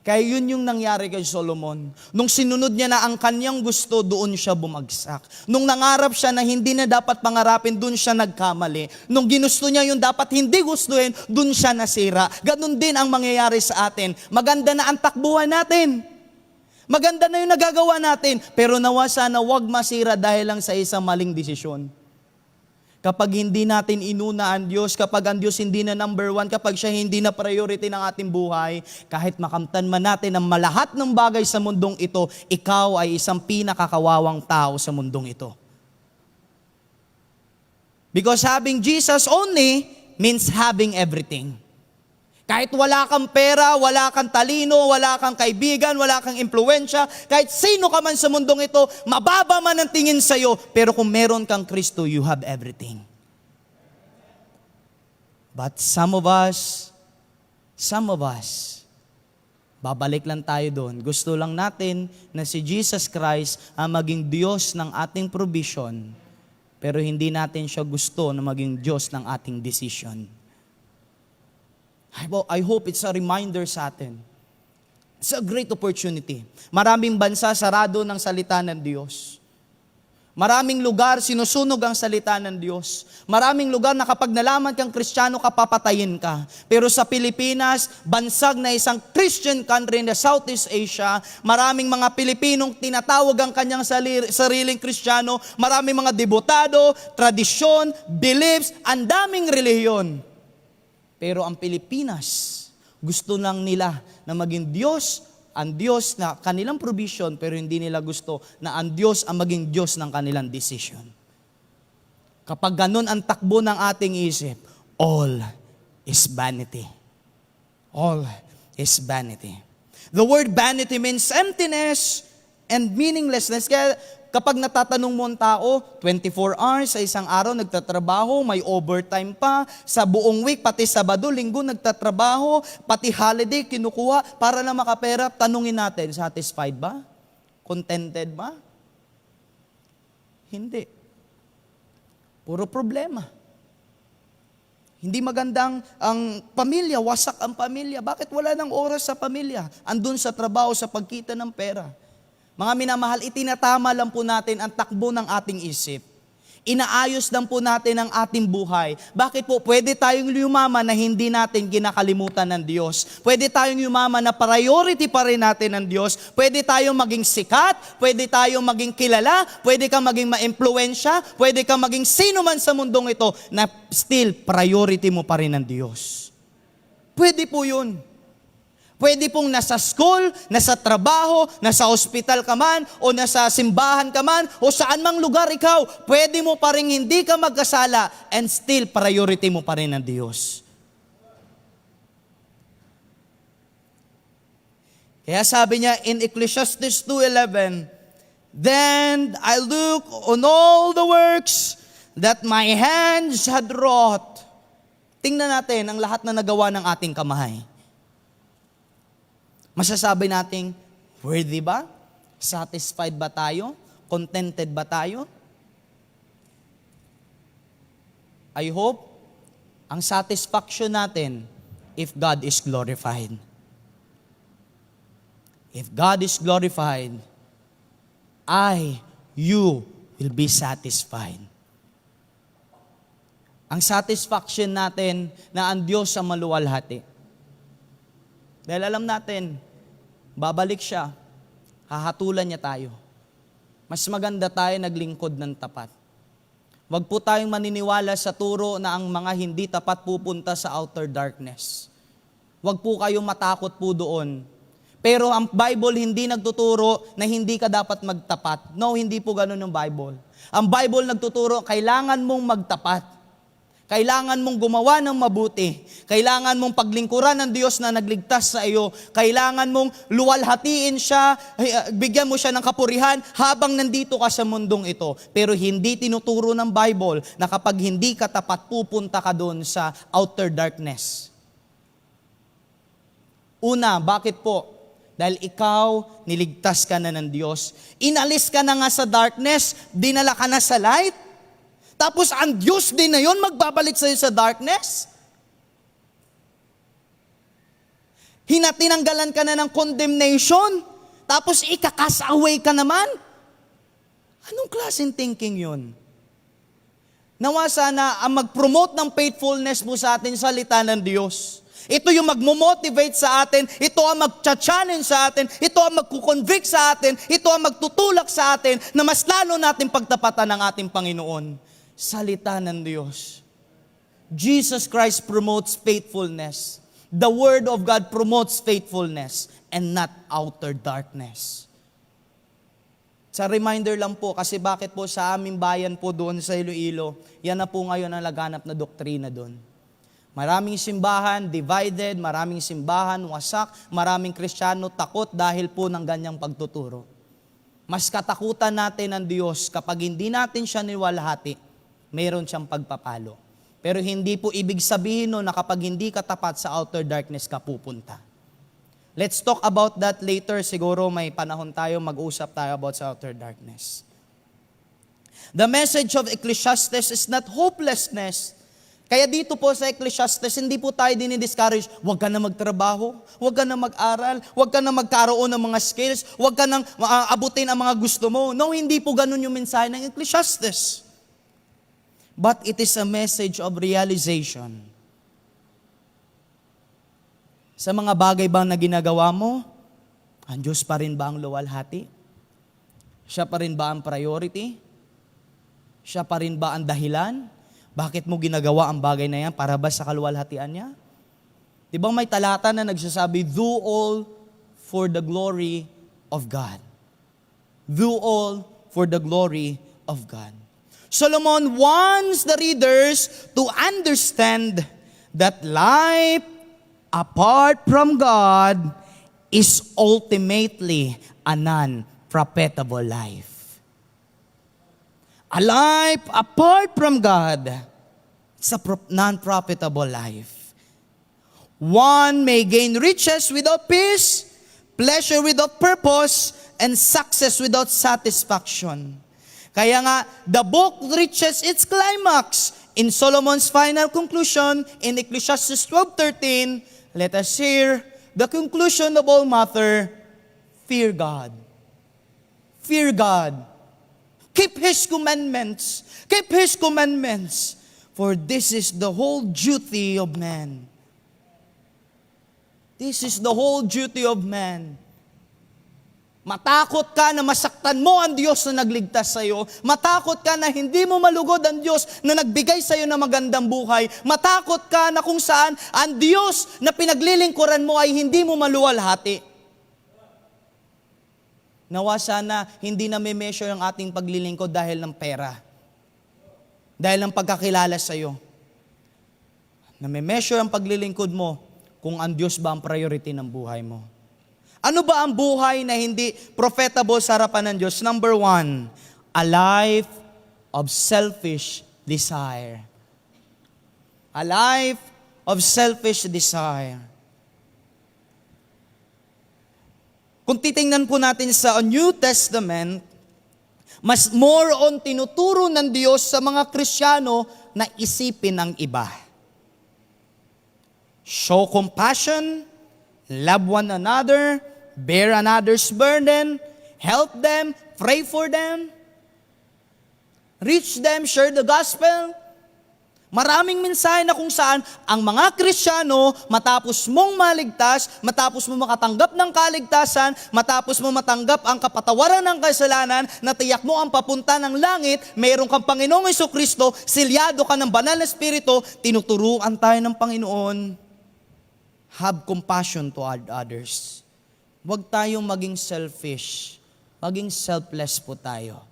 Kaya yun yung nangyari kay Solomon. Nung sinunod niya na ang kanyang gusto, doon siya bumagsak. Nung nangarap siya na hindi na dapat pangarapin, doon siya nagkamali. Nung ginusto niya yung dapat hindi gustuhin, doon siya nasira. Ganon din ang mangyayari sa atin. Maganda na ang takbuhan natin. Maganda na yung nagagawa natin. Pero nawa sana wag masira dahil lang sa isang maling desisyon. Kapag hindi natin inuna ang Diyos, kapag ang Diyos hindi na number one, kapag siya hindi na priority ng ating buhay, kahit makamtan man natin ang malahat ng bagay sa mundong ito, ikaw ay isang pinakakawawang tao sa mundong ito. Because having Jesus only means having everything. Kahit wala kang pera, wala kang talino, wala kang kaibigan, wala kang impluensya, kahit sino ka man sa mundong ito, mababa man ang tingin sa'yo, pero kung meron kang Kristo, you have everything. But some of us, babalik lang tayo doon. Gusto lang natin na si Jesus Christ ang maging Diyos ng ating provision, pero hindi natin siya gusto na maging Diyos ng ating decision. I hope it's a reminder sa atin. It's a great opportunity. Maraming bansa sarado ng salita ng Diyos. Maraming lugar sinusunog ang salita ng Diyos. Maraming lugar na kapag nalaman kang Kristiyano ka, papatayin ka. Pero sa Pilipinas, bansag na isang Christian country in the Southeast Asia, maraming mga Pilipinong tinatawag ang kanyang sariling Kristiyano, maraming mga debutado, tradisyon, beliefs, ang daming relihiyon. Pero ang Pilipinas, gusto lang nila na maging Diyos, ang Diyos na kanilang provision, pero hindi nila gusto na ang Diyos ang maging Diyos ng kanilang decision. Kapag ganun ang takbo ng ating isip, all is vanity. All is vanity. The word vanity means emptiness and meaninglessness. Kaya kapag natatanong mo ang tao, 24 hours sa isang araw nagtatrabaho, may overtime pa, sa buong week, pati Sabado, Linggo nagtatrabaho, pati holiday kinukuha para na makapera, tanungin natin, satisfied ba? Contented ba? Hindi. Puro problema. Hindi magandang ang pamilya, wasak ang pamilya. Bakit wala nang oras sa pamilya? Andun sa trabaho, sa pagkita ng pera. Mga minamahal, itinatama lang po natin ang takbo ng ating isip. Inaayos lang po natin ang ating buhay. Bakit po? Pwede tayong yumaman na hindi natin kinakalimutan ng Diyos. Pwede tayong yumaman na priority pa rin natin ng Diyos. Pwede tayong maging sikat, pwede tayong maging kilala, pwede kang maging ma-impluensya, pwede kang maging sino man sa mundong ito na still priority mo pa rin ng Diyos. Pwede po yun. Pwede pong nasa school, nasa trabaho, nasa hospital ka man, o nasa simbahan ka man, o saan mang lugar ikaw, pwede mo pa rin hindi ka magkasala and still priority mo pa rin ang Diyos. Kaya sabi niya in Ecclesiastes 2:11, "Then I look on all the works that my hands had wrought." Tingnan natin ang lahat na nagawa ng ating kamay. Masasabi nating, worthy ba? Satisfied ba tayo? Contented ba tayo? I hope ang satisfaction natin if God is glorified. If God is glorified, you will be satisfied. Ang satisfaction natin na ang Diyos ang maluwalhati. Dahil alam natin, babalik siya, hahatulan niya tayo. Mas maganda tayo naglingkod ng tapat. Huwag po tayong maniniwala sa turo na ang mga hindi tapat pupunta sa outer darkness. Huwag po kayong matakot po doon. Pero ang Bible hindi nagtuturo na hindi ka dapat magtapat. No, hindi po ganun ang Bible. Ang Bible nagtuturo, kailangan mong magtapat. Kailangan mong gumawa ng mabuti. Kailangan mong paglingkuran ng Diyos na nagligtas sa iyo. Kailangan mong luwalhatiin siya, bigyan mo siya ng kapurihan habang nandito ka sa mundong ito. Pero hindi tinuturo ng Bible na kapag hindi ka tapat, pupunta ka doon sa outer darkness. Una, bakit po? Dahil ikaw, niligtas ka na ng Diyos. Inalis ka na nga sa darkness, dinala ka na sa light. Tapos ang Diyos din na yun magbabalik sa'yo sa darkness? Tinanggalan ka na ng condemnation, tapos ika-cast away ka naman? Anong klaseng thinking yun? Nawa sana ang mag-promote ng faithfulness mo sa atin salita ng Diyos. Ito yung magmo-motivate sa atin, ito ang mag-challenge sa atin, ito ang magkukonvict sa atin, ito ang magtutulak sa atin na mas lalo natin pagtapatan ng ating Panginoon. Salita ng Diyos. Jesus Christ promotes faithfulness. The Word of God promotes faithfulness and not outer darkness. Sa reminder lang po, kasi bakit po sa aming bayan po doon sa Iloilo, yan na po ngayon ang laganap na doktrina doon. Maraming simbahan, divided, maraming simbahan, wasak, maraming Kristiyano takot dahil po ng ganyang pagtuturo. Mas katakutan natin ng Diyos kapag hindi natin siya niwalhati, mayroon siyang pagpapalo. Pero hindi po ibig sabihin no na kapag hindi ka tapat sa outer darkness ka pupunta. Let's talk about that later. Siguro may panahon tayo, mag-usap tayo about sa outer darkness. The message of Ecclesiastes is not hopelessness. Kaya dito po sa Ecclesiastes, hindi po tayo dinidiscourage, huwag ka na magtrabaho, huwag ka na mag-aral, huwag ka na magkaroon ng mga skills, huwag ka nang abutin ang mga gusto mo. No, hindi po ganun yung mensahe ng Ecclesiastes. But it is a message of realization. Sa mga bagay bang na ginagawa mo, ang Diyos pa rin ba ang luwalhati? Siya pa rin ba ang priority? Siya pa rin ba ang dahilan? Bakit mo ginagawa ang bagay na yan? Para ba sa kaluwalhatian niya? Di ba may talata na nagsasabi, do all for the glory of God. Do all for the glory of God. Solomon wants the readers to understand that life apart from God is ultimately a non-profitable life. A life apart from God is a non-profitable life. One may gain riches without peace, pleasure without purpose, and success without satisfaction. Kaya nga, the book reaches its climax in Solomon's final conclusion in Ecclesiastes 12:13. Let us hear the conclusion of all matter. Fear God. Fear God. Keep His commandments. Keep His commandments. For this is the whole duty of man. This is the whole duty of man. Matakot ka na masaktan mo ang Diyos na nagligtas sa iyo. Matakot ka na hindi mo malugod ang Diyos na nagbigay sa iyo ng magandang buhay. Matakot ka na kung saan ang Diyos na pinaglilingkuran mo ay hindi mo maluwalhati. Nawa sana hindi na may measure ang ating paglilingkod dahil ng pera. Dahil ng pagkakilala sa iyo. Na may measure ang paglilingkod mo kung ang Diyos ba ang priority ng buhay mo. Ano ba ang buhay na hindi profitable sa harapan ng Diyos? Number 1, a life of selfish desire. A life of selfish desire. Kung titingnan po natin sa New Testament, mas more on tinuturo ng Diyos sa mga Kristiyano na isipin ang iba. Show compassion, love one another, bear another's burden, help them, pray for them, reach them, share the gospel. Maraming mensahe na kung saan ang mga Kristiyano, matapos mong maligtas, matapos mo makatanggap ng kaligtasan, matapos mo matanggap ang kapatawaran ng kasalanan, natiyak mo ang papunta ng langit, mayroon kang Panginoong Jesucristo, silyado ka ng banal na Espiritu, tinuturuan tayo ng Panginoon. Have compassion to others. Huwag tayong maging selfish. Maging selfless po tayo.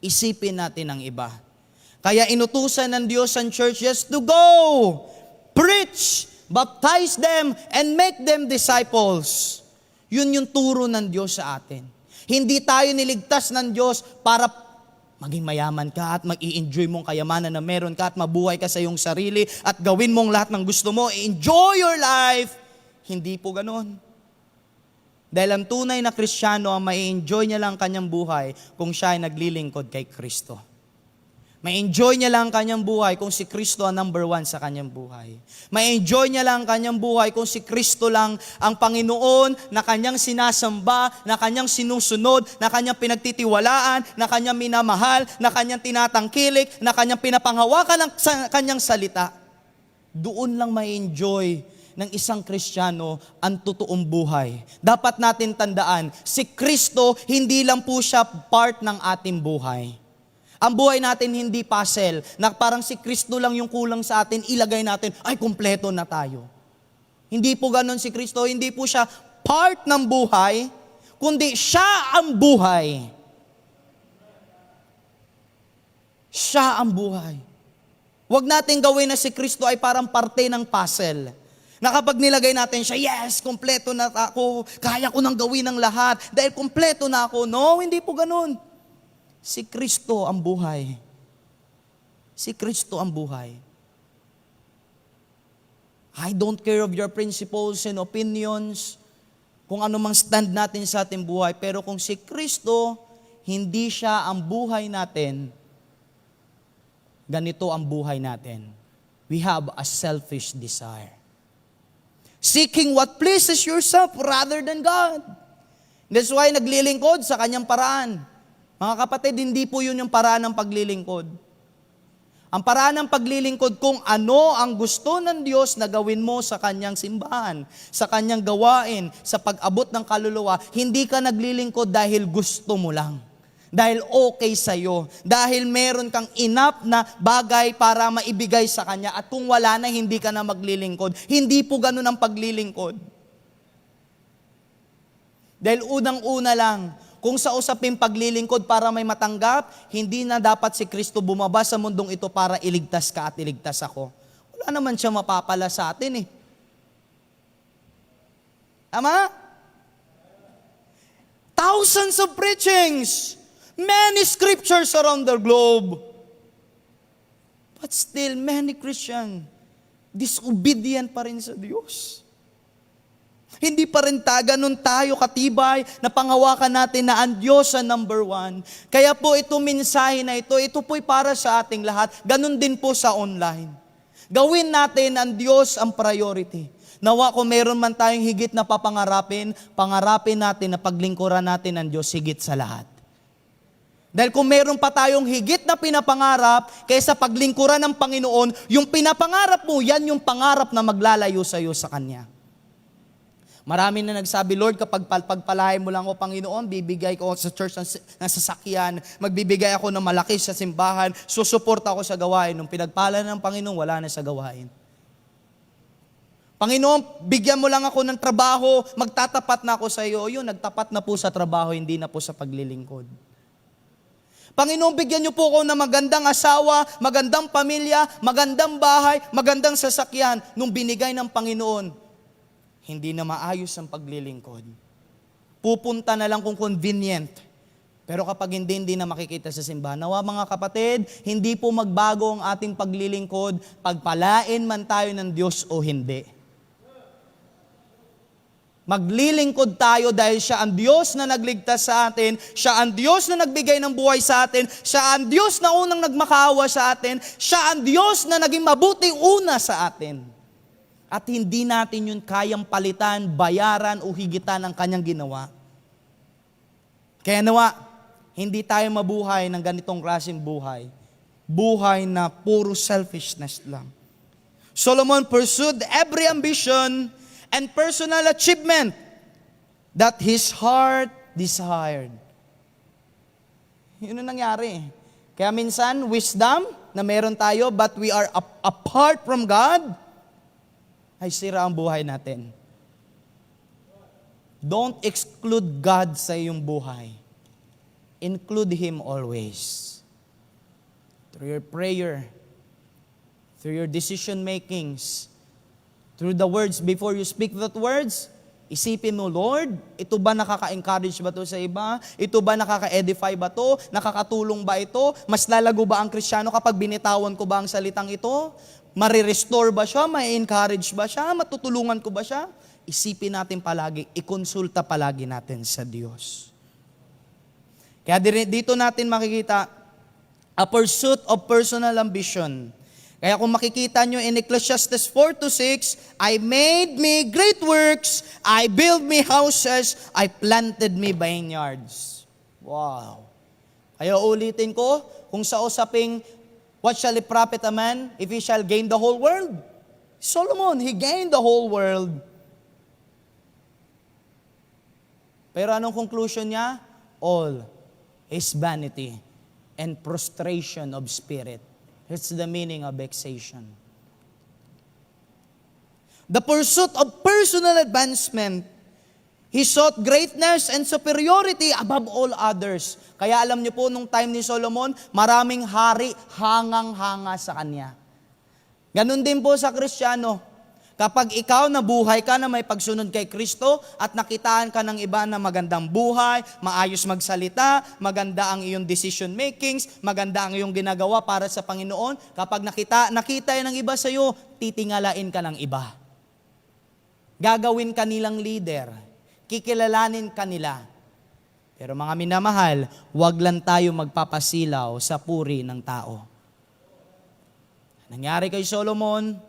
Isipin natin ang iba. Kaya inutusan ng Diyos ang churches to go, preach, baptize them, and make them disciples. Yun yung turo ng Diyos sa atin. Hindi tayo niligtas ng Diyos para maging mayaman ka at mag-i-enjoy mong kayamanan na meron ka at mabuhay ka sa iyong sarili at gawin mong lahat ng gusto mo. Enjoy your life. Hindi po ganon. Dahil ang tunay na Kristiyano, ang mai-enjoy niya lang kanyang buhay kung siya ay naglilingkod kay Kristo. May-enjoy niya lang ang kanyang buhay kung si Kristo ang number 1 sa kanyang buhay. May-enjoy niya lang ang kanyang buhay kung si Kristo lang ang Panginoon na kanyang sinasamba, na kanyang sinusunod, na kanyang pinagtitiwalaan, na kanyang minamahal, na kanyang tinatangkilik, na kanyang pinapanghawakan ng kanyang salita. Doon lang may-enjoy ng isang Kristiyano ang totoong buhay. Dapat natin tandaan, si Kristo hindi lang po siya part ng ating buhay. Ang buhay natin hindi puzzle, na parang si Kristo lang yung kulang sa atin, ilagay natin, ay kumpleto na tayo. Hindi po ganon si Kristo, hindi po siya part ng buhay, kundi siya ang buhay. Siya ang buhay. Huwag natin gawin na si Kristo ay parang parte ng puzzle. Na kapag nilagay natin siya, yes, kumpleto na ako, kaya ko nang gawin ang lahat, dahil kumpleto na ako. No, hindi po ganon. Si Kristo ang buhay. Si Kristo ang buhay. I don't care of your principles and opinions, kung ano mang stand natin sa ating buhay, pero kung si Kristo, hindi siya ang buhay natin, ganito ang buhay natin. we have a selfish desire. Seeking what pleases yourself rather than God. That's why naglilingkod sa kanyang paraan. Mga kapatid, hindi po yun yung paraan ng paglilingkod. Ang paraan ng paglilingkod kung ano ang gusto ng Diyos na gawin mo sa kanyang simbahan, sa kanyang gawain, sa pag-abot ng kaluluwa, hindi ka naglilingkod dahil gusto mo lang. Dahil okay sa'yo. Dahil meron kang enough na bagay para maibigay sa Kanya. At kung wala na, hindi ka na maglilingkod. Hindi po ganun ang paglilingkod. Dahil unang-una lang, kung sa usaping paglilingkod para may matanggap, hindi na dapat si Kristo bumaba sa mundong ito para iligtas ka at iligtas ako. Wala naman siya mapapala sa atin eh. Tama? Thousands of preachings. Many scriptures around the globe. But still, many Christian disobedient pa rin sa Diyos. Hindi pa rin ganun tayo katibay na pangawakan natin na ang Diyos ang number one. Kaya po itong mensahe na ito po'y para sa ating lahat. Ganun din po sa online. Gawin natin ang Diyos ang priority. Nawa kung meron man tayong higit na papangarapin, pangarapin natin na paglingkuran natin ang Diyos higit sa lahat. Dahil kung meron pa tayong higit na pinapangarap kaysa paglingkuran ng Panginoon, yung pinapangarap mo, yan yung pangarap na maglalayo sa iyo sa Kanya. Marami na nagsabi, Lord, kapag pagpalain mo lang ako, Panginoon, bibigay ko sa church ng sasakyan, magbibigay ako ng malaki sa simbahan, susuporta ako sa gawain. Nung pinagpala ng Panginoon, wala na sa gawain. Panginoon, bigyan mo lang ako ng trabaho, magtatapat na ako sa iyo. Yun, nagtapat na po sa trabaho, hindi na po sa paglilingkod. Panginoon, bigyan niyo po ako ng magandang asawa, magandang pamilya, magandang bahay, magandang sasakyan. Nung binigay ng Panginoon, hindi na maayos ang paglilingkod. Pupunta na lang kung convenient. Pero kapag hindi na makikita sa simbahan. Nawa mga kapatid, hindi po magbago ang ating paglilingkod, pagpalain man tayo ng Diyos o hindi. Maglilingkod tayo dahil siya ang Diyos na nagligtas sa atin, siya ang Diyos na nagbigay ng buhay sa atin, siya ang Diyos na unang nagmakaawa sa atin, siya ang Diyos na naging mabuti una sa atin. At hindi natin yun kayang palitan, bayaran o higitan ang kanyang ginawa. Kaya nawa, hindi tayo mabuhay ng ganitong klaseng buhay. Buhay na puro selfishness lang. Solomon pursued every ambition and personal achievement that his heart desired. Yun ang nangyari. Kaya minsan, wisdom na meron tayo, but we are apart from God, ay sira ang buhay natin. Don't exclude God sa iyong buhay. Include Him always. Through your prayer, through your decision makings, through the words, before you speak that words, isipin mo, Lord, ito ba nakaka-encourage ba to sa iba? Ito ba nakaka-edify ba to? Nakakatulong ba ito? Mas lalago ba ang Kristiyano kapag binitawan ko ba ang salitang ito? Marirestore ba siya? May-encourage ba siya? Matutulungan ko ba siya? Isipin natin palagi, ikonsulta palagi natin sa Diyos. Kaya dito natin makikita, a pursuit of personal ambition. Kaya kung makikita nyo in Ecclesiastes 4-6, I made me great works, I built me houses, I planted me vineyards. Wow. Kaya ulitin ko, kung sa usaping, what shall it profit a man if he shall gain the whole world? Solomon, he gained the whole world. Pero anong conclusion niya? All is vanity and prostration of spirit. It's the meaning of vexation. The pursuit of personal advancement. He sought greatness and superiority above all others. Kaya alam niyo po, nung time ni Solomon, maraming hari hangang-hanga sa kanya. Ganon din po sa Kristiyano. Kapag ikaw nabuhay ka na may pagsunod kay Kristo at nakitaan ka ng iba na magandang buhay, maayos magsalita, maganda ang iyong decision makings, maganda ang iyong ginagawa para sa Panginoon, kapag nakita ng iba sa iyo, titingalain ka ng iba. Gagawin ka nilang leader, kikilalanin ka nila. Pero mga minamahal, huwag lang tayo magpapasilaw sa puri ng tao. Nangyari kay Solomon,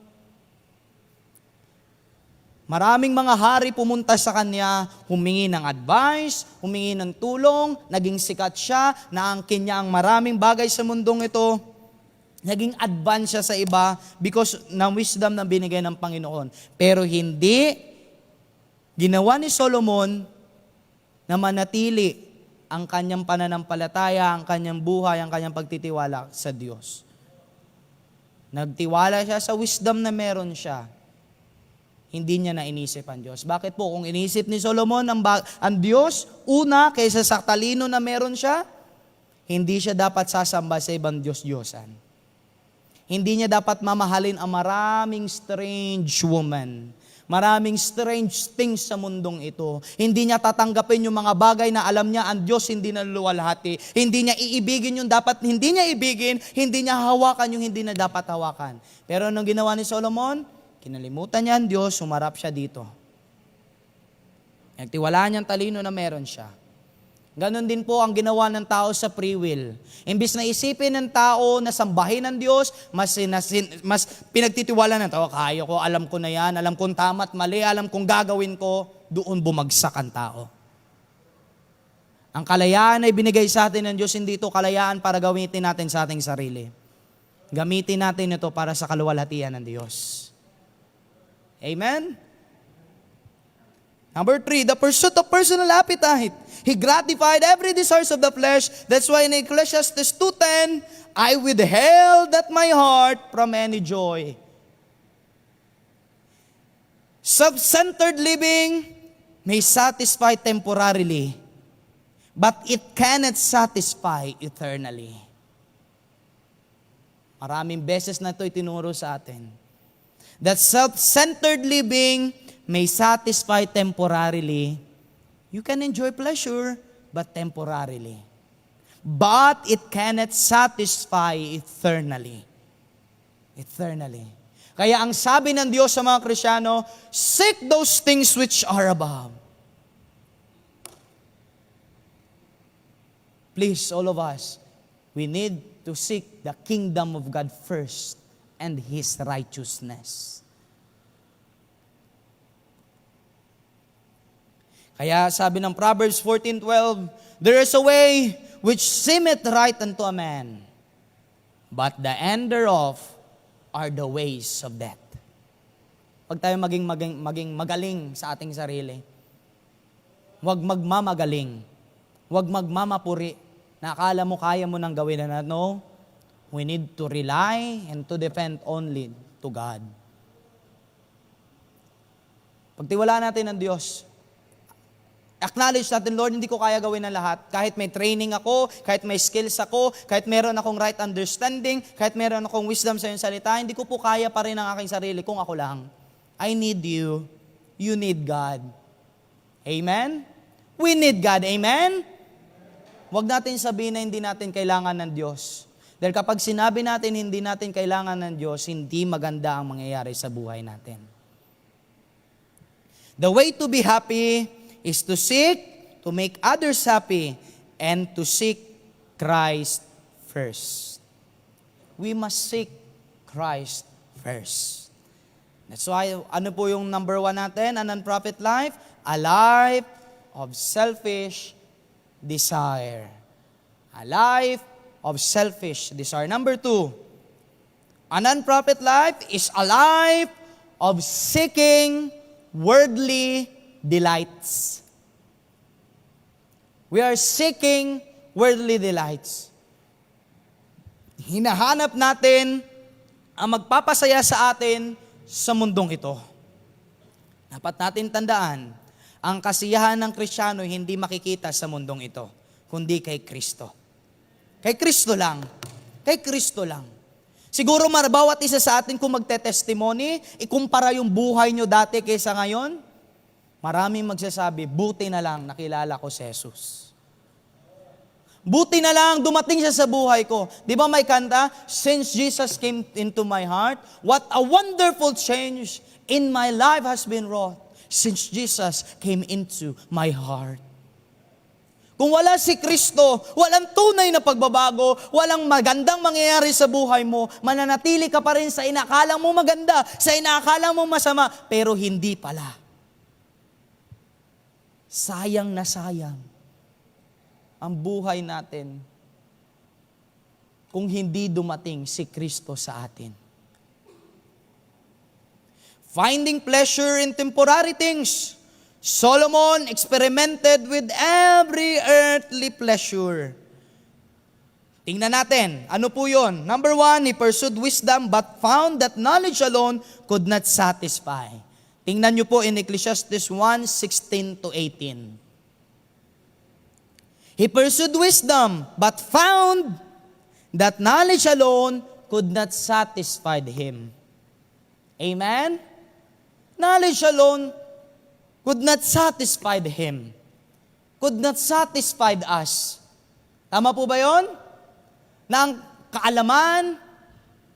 maraming mga hari pumunta sa kanya, humingi ng advice, humingi ng tulong, naging sikat siya, naangkin niya ang maraming bagay sa mundong ito, naging advance siya sa iba because ng wisdom na binigay ng Panginoon. Pero hindi ginawa ni Solomon na manatili ang kanyang pananampalataya, ang kanyang buhay, ang kanyang pagtitiwala sa Diyos. Nagtiwala siya sa wisdom na meron siya. Hindi niya na inisip ang Diyos. Bakit po? Kung inisip ni Solomon ang Diyos, una, kaysa sa talino na meron siya, hindi siya dapat sasamba sa ibang Diyos-Diyosan. Hindi niya dapat mamahalin ang maraming strange woman, maraming strange things sa mundong ito. Hindi niya tatanggapin yung mga bagay na alam niya ang Diyos hindi naluluwalhati. Hindi niya iibigin yung dapat hindi niya ibigin, hindi niya hawakan yung hindi na dapat hawakan. Pero anong ginawa ni Solomon? Kinalimutan niya ang Diyos, sumarap siya dito. Nagtiwalaan niya ang talino na meron siya. Ganon din po ang ginawa ng tao sa free will. Imbis na isipin ng tao na sambahin ng Diyos, mas pinagtitiwala ng tao, kaya ko, alam ko na yan, alam kong tama at mali, alam kong gagawin ko, doon bumagsak ang tao. Ang kalayaan ay binigay sa atin ng Diyos, hindi ito kalayaan para gamitin natin sa ating sarili. Gamitin natin ito para sa kaluwalhatian ng Diyos. Amen? Number 3, the pursuit of personal appetite. He gratified every desires of the flesh. That's why in Ecclesiastes 2:10, I withheld at my heart from any joy. Self-centered living may satisfy temporarily, but it cannot satisfy eternally. Maraming beses na ito itinuro sa atin. That self-centered living may satisfy temporarily. You can enjoy pleasure, but temporarily. But it cannot satisfy eternally. Eternally. Kaya ang sabi ng Diyos sa mga Kristiyano, seek those things which are above. Please, all of us, we need to seek the kingdom of God first and His righteousness. Kaya sabi ng Proverbs 14:12, there is a way which seemeth right unto a man, but the end thereof are the ways of death. Pag tayo maging magaling sa ating sarili, huwag magmamagaling, huwag magmamapuri, na akala mo kaya mo nang gawin na. No, we need to rely and to depend only to God. Pagtiwalaan natin ang Diyos, acknowledge natin, Lord, hindi ko kaya gawin ang lahat. Kahit may training ako, kahit may skills ako, kahit meron akong right understanding, kahit meron akong wisdom sa iyong salita, hindi ko po kaya pa rin ang aking sarili kung ako lang. I need you. You need God. Amen? We need God. Amen? Huwag natin sabihin na hindi natin kailangan ng Diyos. Dahil kapag sinabi natin hindi natin kailangan ng Diyos, hindi maganda ang mangyayari sa buhay natin. The way to be happy is to seek, to make others happy, and to seek Christ first. We must seek Christ first. That's why, ano po yung number 1 natin, a non-profit life? A life of selfish desire. A life of selfish desire. Number 2, a non-profit life is a life of seeking worldly delights. We are seeking worldly delights. Hinahanap natin ang magpapasaya sa atin sa mundong ito. Dapat natin tandaan, ang kasiyahan ng Kristiyano hindi makikita sa mundong ito, kundi kay Kristo. Kay Kristo lang. Kay Kristo lang. Siguro bawat isa sa atin kung magte-testimony, ikumpara yung buhay nyo dati kaysa ngayon, maraming magsasabi, buti na lang nakilala ko si Jesus. Buti na lang dumating siya sa buhay ko. Di ba may kanta? Since Jesus came into my heart, what a wonderful change in my life has been wrought. Since Jesus came into my heart. Kung wala si Kristo, walang tunay na pagbabago, walang magandang mangyayari sa buhay mo, mananatili ka pa rin sa inakala mo maganda, sa inakala mo masama, pero hindi pala. Sayang na sayang ang buhay natin kung hindi dumating si Kristo sa atin. Finding pleasure in temporary things, Solomon experimented with every earthly pleasure. Tingnan natin, ano po yun? Number 1, he pursued wisdom but found that knowledge alone could not satisfy. Tingnan niyo po in Ecclesiastes 1:16 to 18. He pursued wisdom but found that knowledge alone could not satisfy him. Amen? Knowledge alone could not satisfy him. Could not satisfy us. Tama po ba yun? Na ang kaalaman,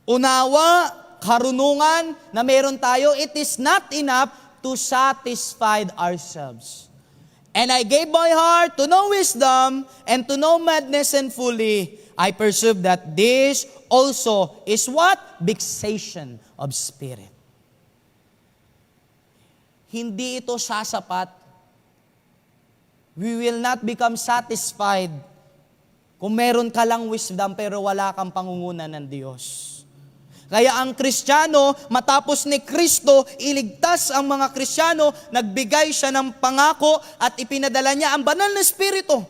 unawa, karunungan na meron tayo, it is not enough to satisfy ourselves. And I gave my heart to know wisdom and to know madness, and fully I perceive that this also is what? Vexation of spirit. Hindi ito sasapat. We will not become satisfied kung meron ka lang wisdom pero wala kang pangungunan ng Diyos. Kaya ang Kristiyano, matapos ni Kristo iligtas ang mga Kristiyano, nagbigay siya ng pangako at ipinadala niya ang banal na Espiritu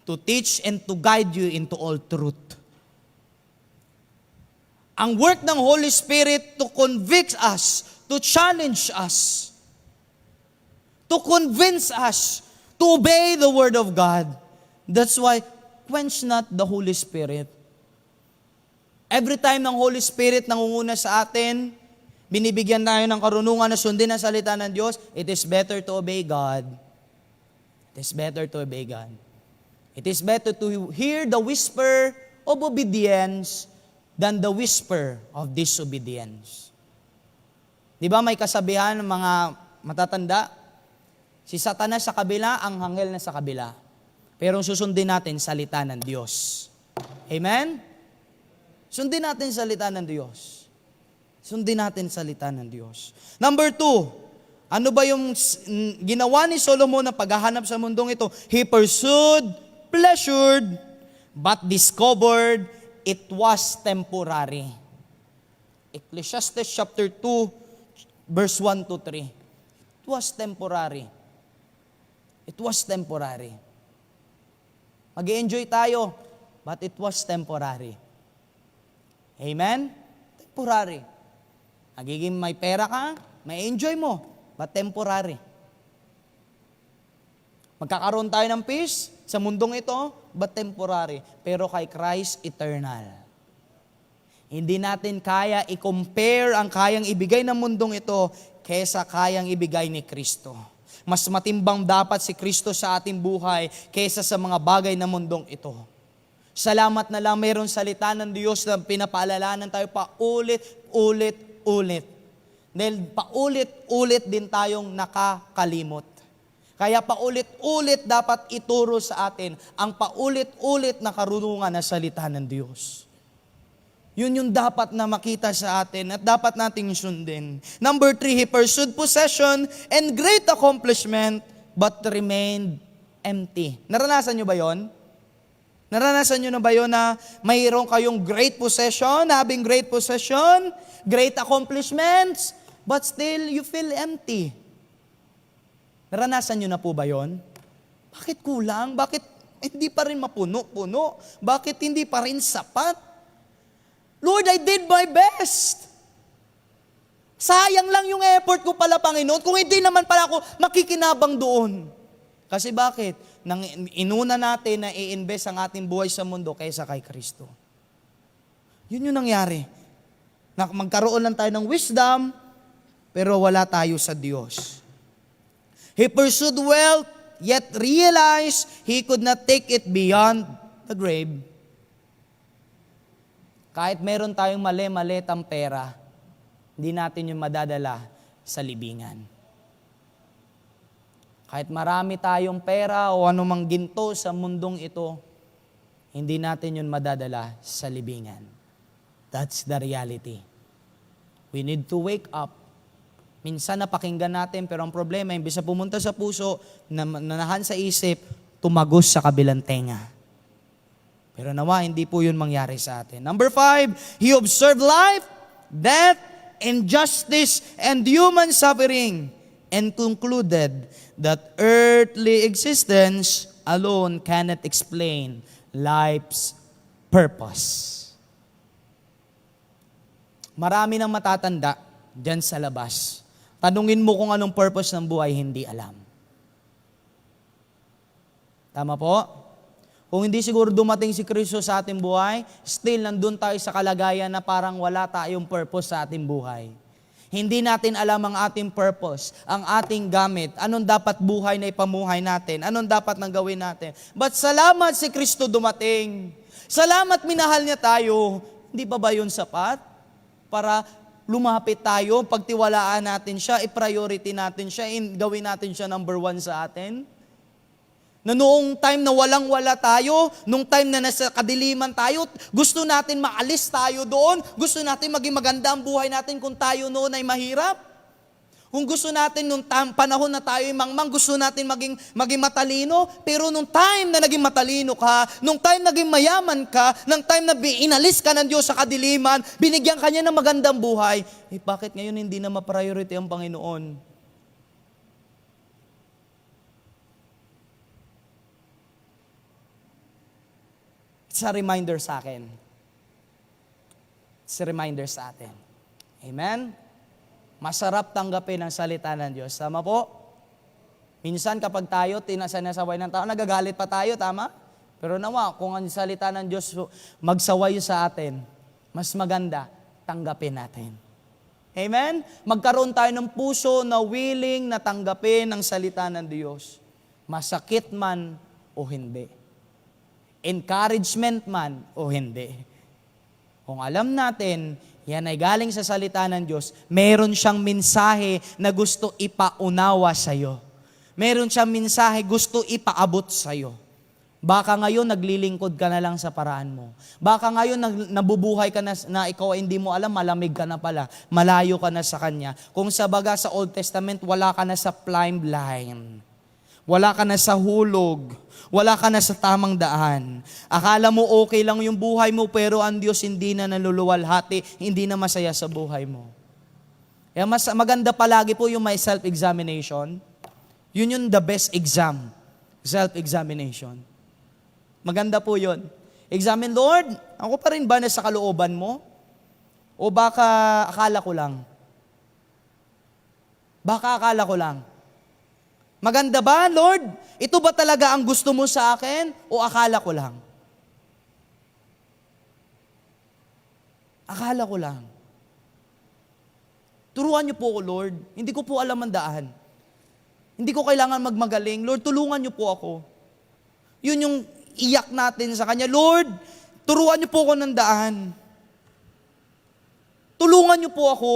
to teach and to guide you into all truth. Ang work ng Holy Spirit to convict us, to challenge us, to convince us to obey the Word of God. That's why, quench not the Holy Spirit. Every time ng Holy Spirit nangunguna sa atin, binibigyan tayo ng karunungan na sundin ang salita ng Diyos, it is better to obey God. It is better to obey God. It is better to hear the whisper of obedience than the whisper of disobedience. Di ba may kasabihan ng mga matatanda? Si Satanas sa kabila, ang anghel na sa kabila. Pero susundin natin salita ng Diyos. Amen? Sundin natin salita ng Diyos. Sundin natin salita ng Diyos. Number 2, ano ba yung ginawa ni Solomon na paghahanap sa mundong ito? He pursued, pleasured, but discovered it was temporary. Ecclesiastes chapter 2, verse 1 to 3. It was temporary. It was temporary. Mag-i-enjoy tayo, but it was temporary. Amen? Temporary. Magiging may pera ka, may enjoy mo, but temporary. Magkakaroon tayo ng peace sa mundong ito, but temporary. Pero kay Christ, eternal. Hindi natin kaya i-compare ang kayang ibigay ng mundong ito kaysa kayang ibigay ni Kristo. Mas matimbang dapat si Kristo sa ating buhay kaysa sa mga bagay ng mundong ito. Salamat na lang mayroong salita ng Diyos na pinapaalalanan tayo paulit-ulit. Dahil paulit-ulit din tayong nakakalimot. Kaya paulit-ulit dapat ituro sa atin ang paulit-ulit na karunungan na salita ng Diyos. Yun yung dapat na makita sa atin at dapat nating sundin. Number 3, he pursued possession and great accomplishment but remained empty. Naranasan nyo ba yon? Naranasan nyo na ba yon na mayroon kayong great possession, having great possession, great accomplishments, but still you feel empty? Naranasan nyo na po ba yon? Bakit kulang? Bakit hindi pa rin mapuno-puno? Bakit hindi pa rin sapat? Lord, I did my best. Sayang lang yung effort ko pala, Panginoon, kung hindi naman pala ako makikinabang doon. Kasi bakit? Nang inuna natin na i-invest ang ating buhay sa mundo kaysa kay Kristo. Yun yung nangyari. Na magkaroon lang tayo ng wisdom, pero wala tayo sa Diyos. He pursued wealth, yet realized he could not take it beyond the grave. Kahit meron tayong mali-malitang pera, hindi natin yung madadala sa libingan. Kahit marami tayong pera o anumang ginto sa mundong ito, hindi natin yun madadala sa libingan. That's the reality. We need to wake up. Minsan napakinggan natin, pero ang problema, imbes na pumunta sa puso, nanahan sa isip, tumagos sa kabilang tenga. Pero nawa, hindi po yun mangyari sa atin. Number 5, he observed life, death, injustice, and human suffering, and concluded that earthly existence alone cannot explain life's purpose. Marami nang matatanda dyan sa labas. Tanungin mo kung anong purpose ng buhay, hindi alam. Tama po? Kung hindi siguro dumating si Kristo sa ating buhay, still nandun tayo sa kalagayan na parang wala tayong purpose sa ating buhay. Hindi natin alam ang ating purpose, ang ating gamit, anong dapat buhay na ipamuhay natin, anong dapat nang gawin natin. But salamat si Kristo dumating. Salamat minahal niya tayo. Hindi ba yun sapat? Para lumapit tayo, pagtiwalaan natin siya, i-priority natin siya, gawin natin siya number 1 sa atin. Na noong time na walang-wala tayo, noong time na nasa kadiliman tayo, gusto natin maalis tayo doon, gusto natin maging maganda ang buhay natin kung tayo noon ay mahirap. Kung gusto natin nung panahon na tayo ay mangmang, gusto natin maging matalino, pero nung time na naging matalino ka, nung time na naging mayaman ka, nung time na inalis ka ng Diyos sa kadiliman, binigyan ka niya ng magandang buhay, bakit ngayon hindi na ma-priority ang Panginoon? It's a reminder sa akin. It's a reminder sa atin. Amen? Masarap tanggapin ang salita ng Diyos. Tama po? Minsan kapag tayo sinasaway ng tao, nagagalit pa tayo, tama? Pero nawa, kung ang salita ng Diyos magsaway sa atin, mas maganda, tanggapin natin. Amen? Magkaroon tayo ng puso na willing na tanggapin ang salita ng Diyos. Masakit man o hindi. Encouragement man o hindi. Kung alam natin, yan ay galing sa salita ng Diyos, meron siyang mensahe na gusto ipaunawa sa'yo. Meron siyang mensahe gusto ipaabot sa'yo. Baka ngayon naglilingkod ka na lang sa paraan mo. Baka ngayon nabubuhay ka na ikaw ay hindi mo alam, malamig ka na pala, malayo ka na sa Kanya. Kung sa baga sa Old Testament, wala ka na sa plumb line. Wala ka na sa hulog. Wala ka na sa tamang daan. Akala mo okay lang yung buhay mo, pero ang Diyos hindi na naluluwalhati, hindi na masaya sa buhay mo. Kaya maganda palagi po yung may self-examination. Yun yung the best exam. Self-examination. Maganda po yun. Examine, Lord, ako pa rin ba nasa kalooban mo? O baka akala ko lang? Baka akala ko lang? Maganda ba, Lord? Ito ba talaga ang gusto mo sa akin o akala ko lang? Akala ko lang. Turuan niyo po ako, Lord. Hindi ko po alam ang daan. Hindi ko kailangan magmagaling. Lord, tulungan niyo po ako. Yun yung iyak natin sa Kanya. Lord, turuan niyo po ako ng daan. Tulungan niyo po ako.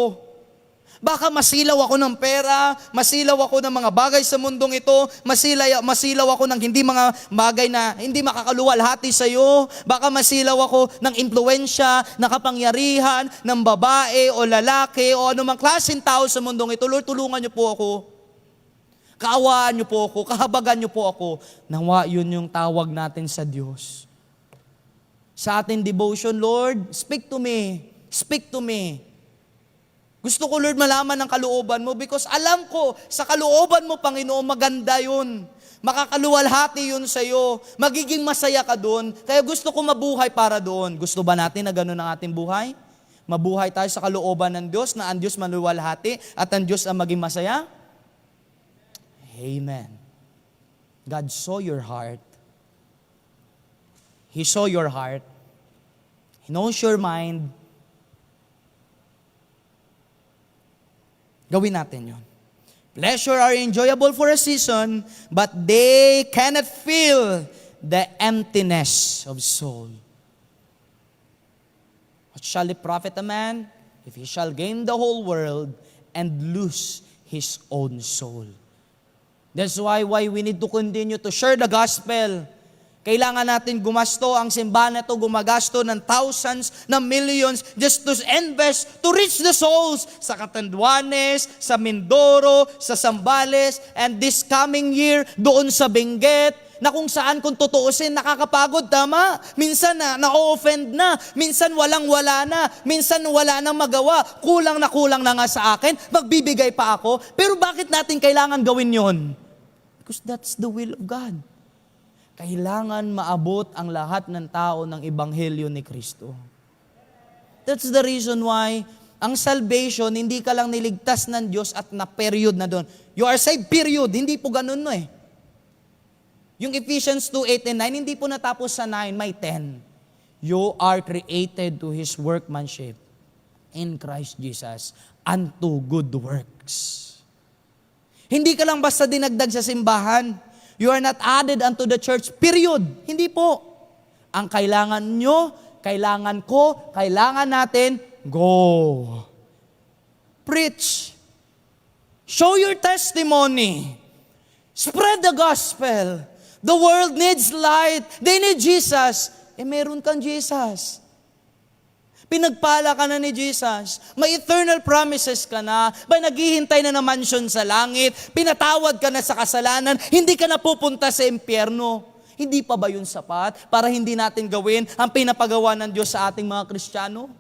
Baka masilaw ako ng pera, masilaw ako ng mga bagay sa mundong ito, masilaw ako ng hindi mga bagay na hindi makakaluwalhati sa iyo. Baka masilaw ako ng impluensya, ng kapangyarihan, ng babae o lalaki o anumang klaseng tao sa mundong ito. Lord, tulungan niyo po ako. Kaawaan niyo po ako, kahabagan niyo po ako. Nawa, yun yung tawag natin sa Diyos. Sa ating devotion, Lord, speak to me. Speak to me. Gusto ko, Lord, malaman ang kalooban mo because alam ko, sa kalooban mo, Panginoon, maganda yun. Makakaluwalhati yun sa'yo. Magiging masaya ka doon. Kaya gusto ko mabuhay para doon. Gusto ba natin na gano'n ang ating buhay? Mabuhay tayo sa kalooban ng Diyos, na ang Diyos maluwalhati at ang Diyos ang maging masaya? Amen. God saw your heart. He saw your heart. He knows your mind. Gawin natin yun. Pleasure are enjoyable for a season, but they cannot fill the emptiness of soul. What shall it profit a man if he shall gain the whole world and lose his own soul? That's why we need to continue to share the gospel. Kailangan natin gumasto, ang simbahan na ito gumagasto ng thousands, ng millions just to invest, to reach the souls sa Catanduanes, sa Mindoro, sa Zambales, and this coming year, doon sa Benguet, na kung saan kung tutuusin, nakakapagod, tama? Minsan na-offend na, minsan walang-wala na, minsan wala nang magawa, kulang na nga sa akin, magbibigay pa ako. Pero bakit natin kailangan gawin yon? Because that's the will of God. Kailangan maabot ang lahat ng tao ng Ebanghelyo ni Kristo. That's the reason why ang salvation, hindi ka lang niligtas ng Diyos at na-period na doon. You are saved, period. Hindi po ganun no eh. Yung Ephesians 2:8 and 9, hindi po natapos sa 9, may 10. You are created to His workmanship in Christ Jesus unto good works. Hindi ka lang basta dinagdag sa simbahan. You are not added unto the church, period. Hindi po. Ang kailangan nyo, kailangan ko, kailangan natin, go. Preach. Show your testimony. Spread the gospel. The world needs light. They need Jesus. Meron kang Jesus. Pinagpala ka na ni Jesus. May eternal promises ka na. Ba naghihintay na ng mansion sa langit. Pinatawad ka na sa kasalanan. Hindi ka na pupunta sa impyerno. Hindi pa ba yun sapat para hindi natin gawin ang pinapagawa ng Diyos sa ating mga Kristiyano?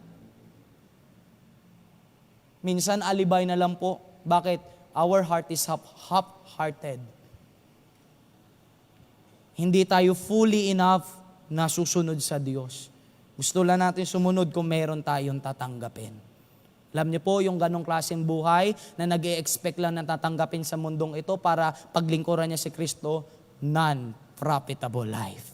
Minsan alibay na lang po. Bakit? Our heart is half-hearted. Hindi tayo fully enough na susunod sa Diyos. Gusto lang natin sumunod kung meron tayong tatanggapin. Alam niyo po, yung ganong klaseng buhay na nag-e-expect lang na tatanggapin sa mundong ito para paglingkuran niya si Kristo, non-profitable life.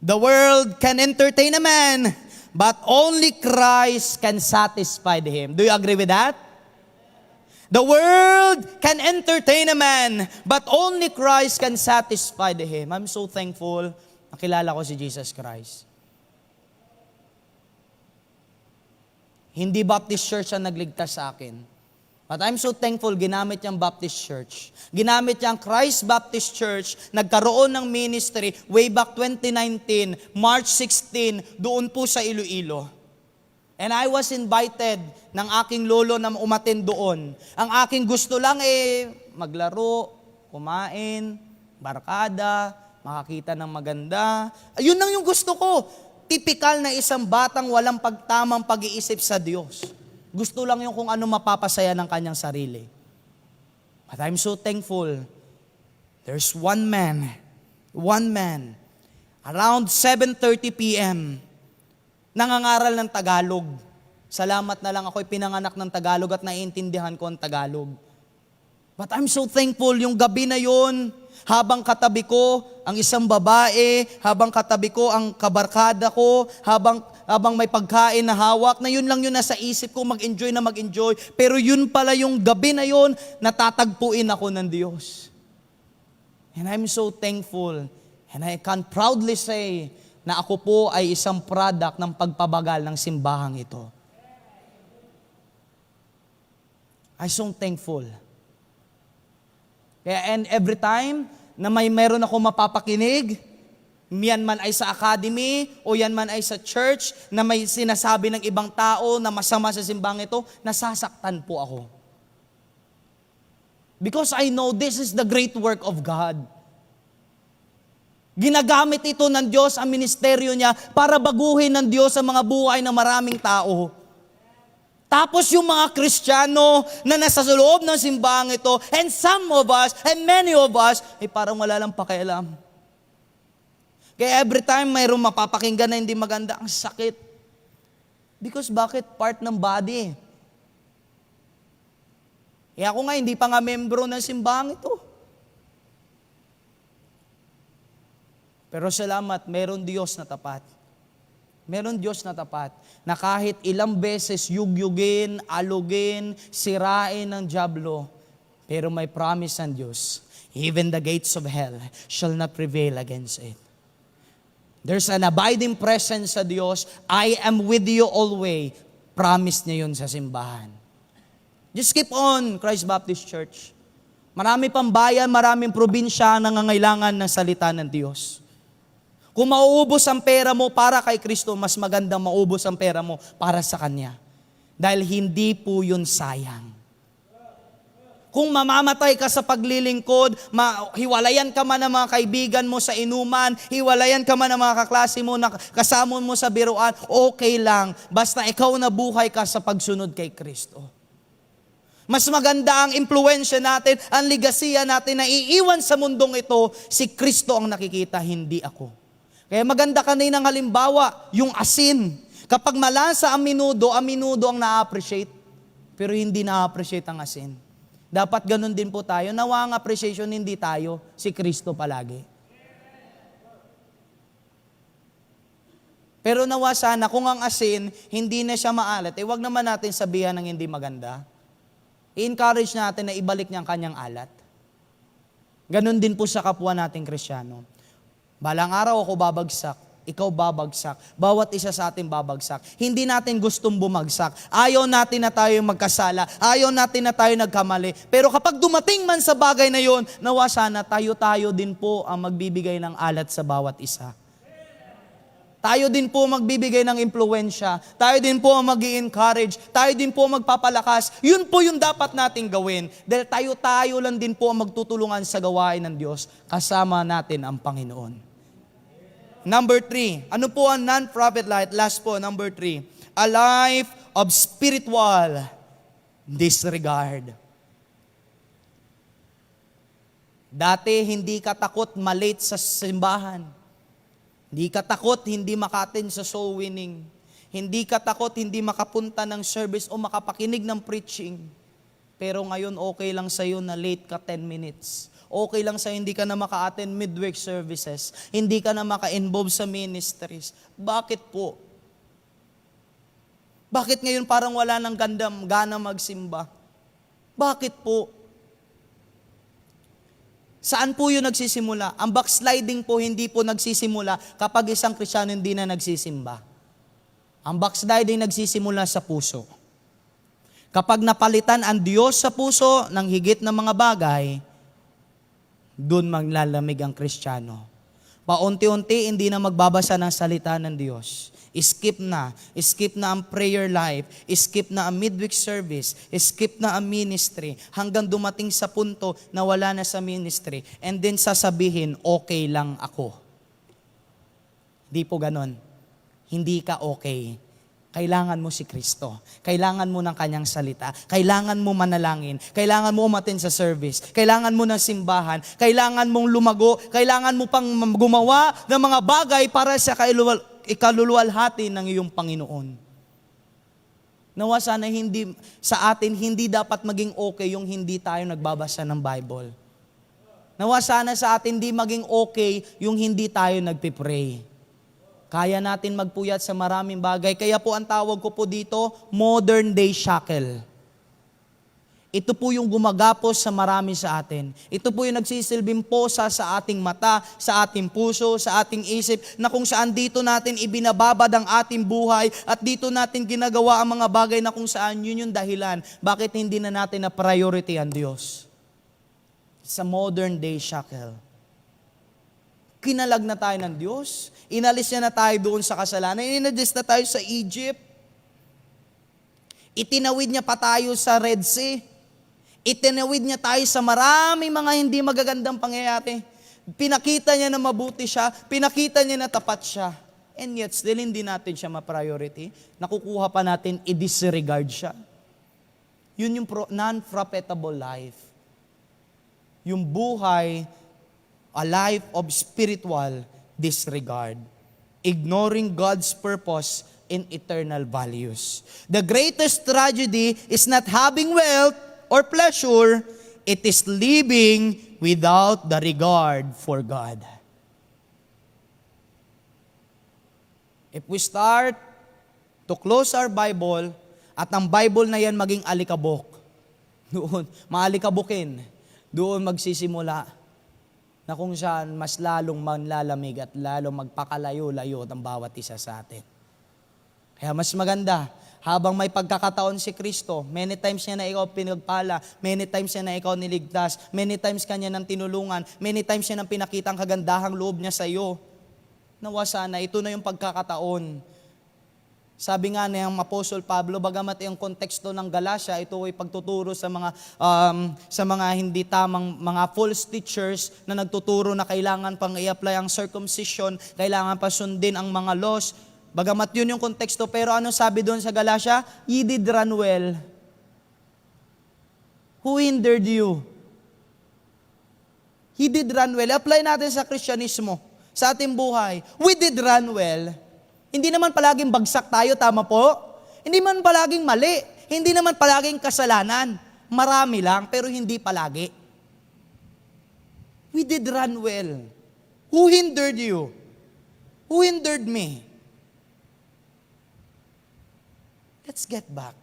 The world can entertain a man, but only Christ can satisfy him. Do you agree with that? The world can entertain a man, but only Christ can satisfy him. I'm so thankful. Nakilala ko si Jesus Christ. Hindi Baptist Church ang nagligtas sa akin. But I'm so thankful, ginamit niyang Baptist Church. Ginamit niyang Christ Baptist Church, nagkaroon ng ministry way back 2019, March 16, doon po sa Iloilo. And I was invited ng aking lolo na umattend doon. Ang aking gusto lang maglaro, kumain, barkada, makakita ng maganda. Ayun lang yung gusto ko. Typical na isang batang walang pagtamang pag-iisip sa Diyos. Gusto lang yung kung ano mapapasaya ng kanyang sarili. But I'm so thankful. There's one man, around 7:30 p.m., nangangaral ng Tagalog. Salamat na lang ako'y pinanganak ng Tagalog at naiintindihan ko ang Tagalog. But I'm so thankful yung gabi na yon, habang katabi ko ang isang babae, habang katabi ko ang kabarkada ko, habang may pagkain na hawak, na yun lang yun nasa isip ko, mag-enjoy na mag-enjoy. Pero yun pala yung gabi na yun, natatagpuin ako ng Diyos. And I'm so thankful. And I can proudly say na ako po ay isang product ng pagpabagal ng simbahang ito. I'm so thankful. And every time na meron ako mapapakinig, yan man ay sa academy o yan man ay sa church, na may sinasabi ng ibang tao na masama sa simbahang ito, nasasaktan po ako. Because I know this is the great work of God. Ginagamit ito ng Diyos, ang ministeryo niya, para baguhin ng Diyos ang mga buhay ng maraming tao. Tapos yung mga Kristiyano na nasa loob ng simbahang ito, and some of us, and many of us, parang wala lang pakialam. Kaya every time mayroong mapapakinggan na hindi maganda, ang sakit. Because bakit? Part ng body. Ako nga, hindi pa nga membro ng simbahang ito. Pero salamat, meron Diyos na tapat. Meron Diyos na tapat, na kahit ilang beses yugyugin, alugin, sirain ng dyablo, pero may promise ng Diyos, even the gates of hell shall not prevail against it. There's an abiding presence sa Diyos. I am with you always. Promise niya yun sa simbahan. Just keep on, Christ Baptist Church. Marami pang bayan, maraming probinsya na nangangailangan ng salita ng Diyos. Kung mauubos ang pera mo para kay Kristo, mas magandang maubos ang pera mo para sa Kanya. Dahil hindi po yun sayang. Kung mamamatay ka sa paglilingkod, hiwalayan ka man ng mga kaibigan mo sa inuman, hiwalayan ka man ng mga kaklase mo na kasama mo sa biruan, okay lang. Basta ikaw na buhay ka sa pagsunod kay Kristo. Mas maganda ang impluensya natin, ang ligasiya natin na iiwan sa mundong ito, si Kristo ang nakikita, hindi ako. Kaya maganda kaninang halimbawa, yung asin. Kapag malasa ang minudo ang na-appreciate. Pero hindi na-appreciate ang asin. Dapat ganun din po tayo. Nawa ang appreciation, hindi tayo, si Kristo palagi. Pero nawa sana, kung ang asin, hindi na siya maalat, wag naman natin sabihan ng hindi maganda. I-encourage natin na ibalik niya ang kanyang alat. Ganun din po sa kapwa nating Kristiyano. Balang araw ako babagsak, ikaw babagsak, bawat isa sa atin babagsak. Hindi natin gustong bumagsak. Ayaw natin na tayo magkasala. Ayaw natin na tayo nagkamali. Pero kapag dumating man sa bagay na yon, nawa sana tayo din po ang magbibigay ng alat sa bawat isa. Tayo din po magbibigay ng impluensya. Tayo din po ang mag-i-encourage. Tayo din po magpapalakas. Yun po yung dapat nating gawin. Dahil tayo lang din po ang magtutulungan sa gawain ng Diyos. Kasama natin ang Panginoon. Number 3. Ano po ang non-profit life? Last po, number 3. A life of spiritual disregard. Dati, hindi ka takot malate sa simbahan. Hindi ka takot hindi makaten sa soul winning. Hindi ka takot hindi makapunta ng service o makapakinig ng preaching. Pero ngayon, okay lang sa'yo na late ka 10 minutes. Okay lang sa'yo, hindi ka na maka-attend midweek services. Hindi ka na maka-involve sa ministries. Bakit po? Bakit ngayon parang wala nang gana magsimba? Bakit po? Saan po yun nagsisimula? Ang backsliding po hindi po nagsisimula kapag isang Kristiyano hindi na nagsisimba. Ang backsliding nagsisimula sa puso. Kapag napalitan ang Diyos sa puso ng higit na mga bagay, doon maglalamig ang Kristiyano. Paunti-unti, hindi na magbabasa ng salita ng Diyos. Skip na ang prayer life, skip na ang midweek service, skip na ang ministry, hanggang dumating sa punto na wala na sa ministry, and then sasabihin, okay lang ako. Di po ganon. Hindi ka okay. Kailangan mo si Kristo. Kailangan mo ng kanyang salita. Kailangan mo manalangin. Kailangan mo umatin sa service. Kailangan mo ng simbahan. Kailangan mong lumago. Kailangan mo pang gumawa ng mga bagay para sa ikaluluwalhati ng iyong Panginoon. Nawa sana sa atin, hindi dapat maging okay yung hindi tayo nagbabasa ng Bible. Nawa sana sa atin, hindi maging okay yung hindi tayo nagpipray. Kaya natin magpuyat sa maraming bagay. Kaya po ang tawag ko po dito, modern day shackle. Ito po yung gumagapos sa marami sa atin. Ito po yung nagsisilbing posa sa ating mata, sa ating puso, sa ating isip, na kung saan dito natin ibinababad ang ating buhay at dito natin ginagawa ang mga bagay na kung saan yun yung dahilan. Bakit hindi na natin na priority ang Diyos? Sa modern day shackle. Kinalag na tayo ng Diyos. Inalis niya na tayo doon sa kasalanan. Inadis na tayo sa Egypt. Itinawid niya pa tayo sa Red Sea. Itinawid niya tayo sa maraming mga hindi magagandang pangyayari. Pinakita niya na mabuti siya. Pinakita niya na tapat siya. And yet, still hindi natin siya ma-priority. Nakukuha pa natin, i-disregard siya. Yun yung non-profitable life. Yung buhay, a life of spiritual disregard. Ignoring God's purpose in eternal values. The greatest tragedy is not having wealth or pleasure, it is living without the regard for God. If we start to close our Bible, at ang Bible na yan maging alikabok, doon, maalikabukin, doon magsisimula, na kung saan mas lalong manlalamig at lalong magpakalayo-layo ang bawat isa sa atin. Kaya mas maganda, Habang may pagkakataon si Kristo, many times niya na ikaw pinagpala, many times niya na ikaw niligtas, many times kanya nang tinulungan, many times niya nang pinakita ang kagandahang loob niya sa iyo. Nawa sana, ito na yung pagkakataon. Sabi nga ng Apostol Pablo, bagamat yung konteksto ng Galacia, ito ay pagtuturo sa mga hindi tamang mga false teachers na nagtuturo na kailangan pang i-apply ang circumcision, kailangan pa sundin ang mga laws. Bagamat yun yung konteksto, pero ano sabi doon sa Galacia? Ye did run well. Who hindered you? He did run well. Apply natin sa Kristyanismo, sa ating buhay. We did run well. Hindi naman palaging bagsak tayo, tama po? Hindi naman palaging mali. Hindi naman palaging kasalanan. Marami lang, pero hindi palagi. We did run well. Who hindered you? Who hindered me? Let's get back.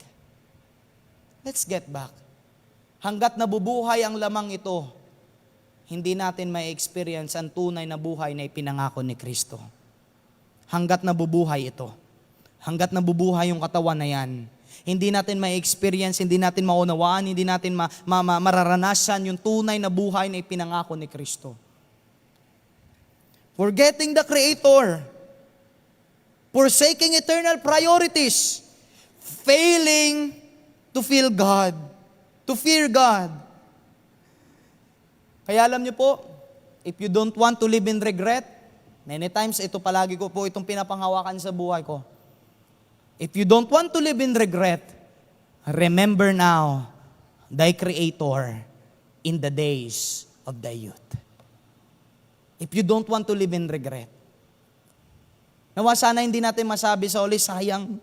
Let's get back. Hanggat nabubuhay ang lamang ito, hindi natin may experience ang tunay na buhay na ipinangako ni Kristo. Hanggat nabubuhay ito. Hanggat nabubuhay yung katawan na yan. Hindi natin may experience, hindi natin maunawaan, hindi natin mararanasan yung tunay na buhay na ipinangako ni Kristo. Forgetting the Creator. Forsaking eternal priorities. Failing to feel God. To fear God. Kaya alam niyo po, if you don't want to live in regret, many times ito palagi ko po itong pinapanghawakan sa buhay ko. If you don't want to live in regret, remember now thy Creator in the days of thy youth. If you don't want to live in regret. Nawa sana hindi natin masabi sa uli, sayang,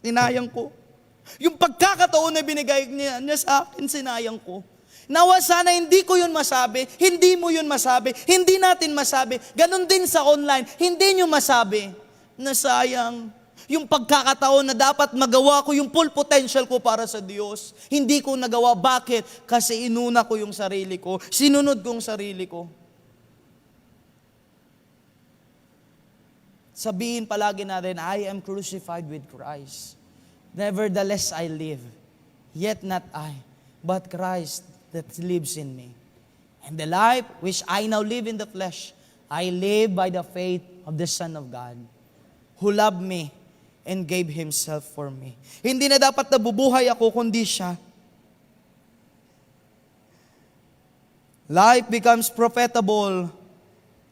sinayang ko. Yung pagkakataon na binigay niya sa akin, sinayang ko. Nawa sana hindi ko yun masabi, hindi mo yun masabi, hindi natin masabi. Ganon din sa online, hindi nyo masabi na sayang. Yung pagkakataon na dapat magawa ko yung full potential ko para sa Diyos. Hindi ko nagawa. Bakit? Kasi inuna ko yung sarili ko. Sinunod ko yung sarili ko. Sabihin palagi natin, I am crucified with Christ. Nevertheless I live, yet not I, but Christ that lives in me. And the life which I now live in the flesh, I live by the faith of the Son of God, who loved me and gave Himself for me. Hindi na dapat nabubuhay ako, kundi siya. Life becomes profitable.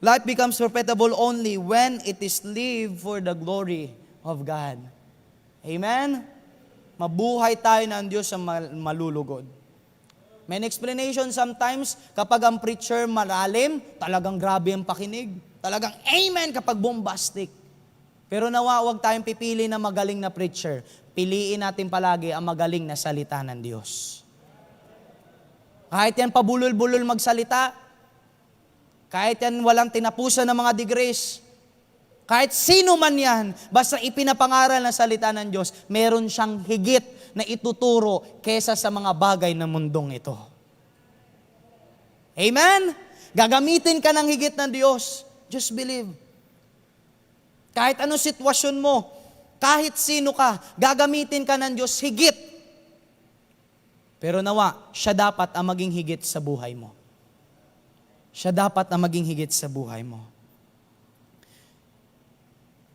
Life becomes profitable only when it is lived for the glory of God. Amen? Mabuhay tayo ng Diyos sa malulugod. May explanation sometimes, kapag ang preacher malalim, talagang grabe ang pakinig. Talagang amen kapag bombastic. Pero nawa, huwag tayong pipili na magaling na preacher. Piliin natin palagi ang magaling na salita ng Diyos. Kahit yan pabulol-bulol magsalita, kahit yan walang tinapusan ng mga degrees, kahit sino man yan, basta ipinapangaral na salita ng Diyos, meron siyang higit na ituturo kesa sa mga bagay ng mundong ito. Amen? Gagamitin ka ng higit ng Diyos. Just believe. Kahit anong sitwasyon mo, kahit sino ka, gagamitin ka ng Diyos higit. Pero nawa, siya dapat ang maging higit sa buhay mo. Siya dapat ang maging higit sa buhay mo.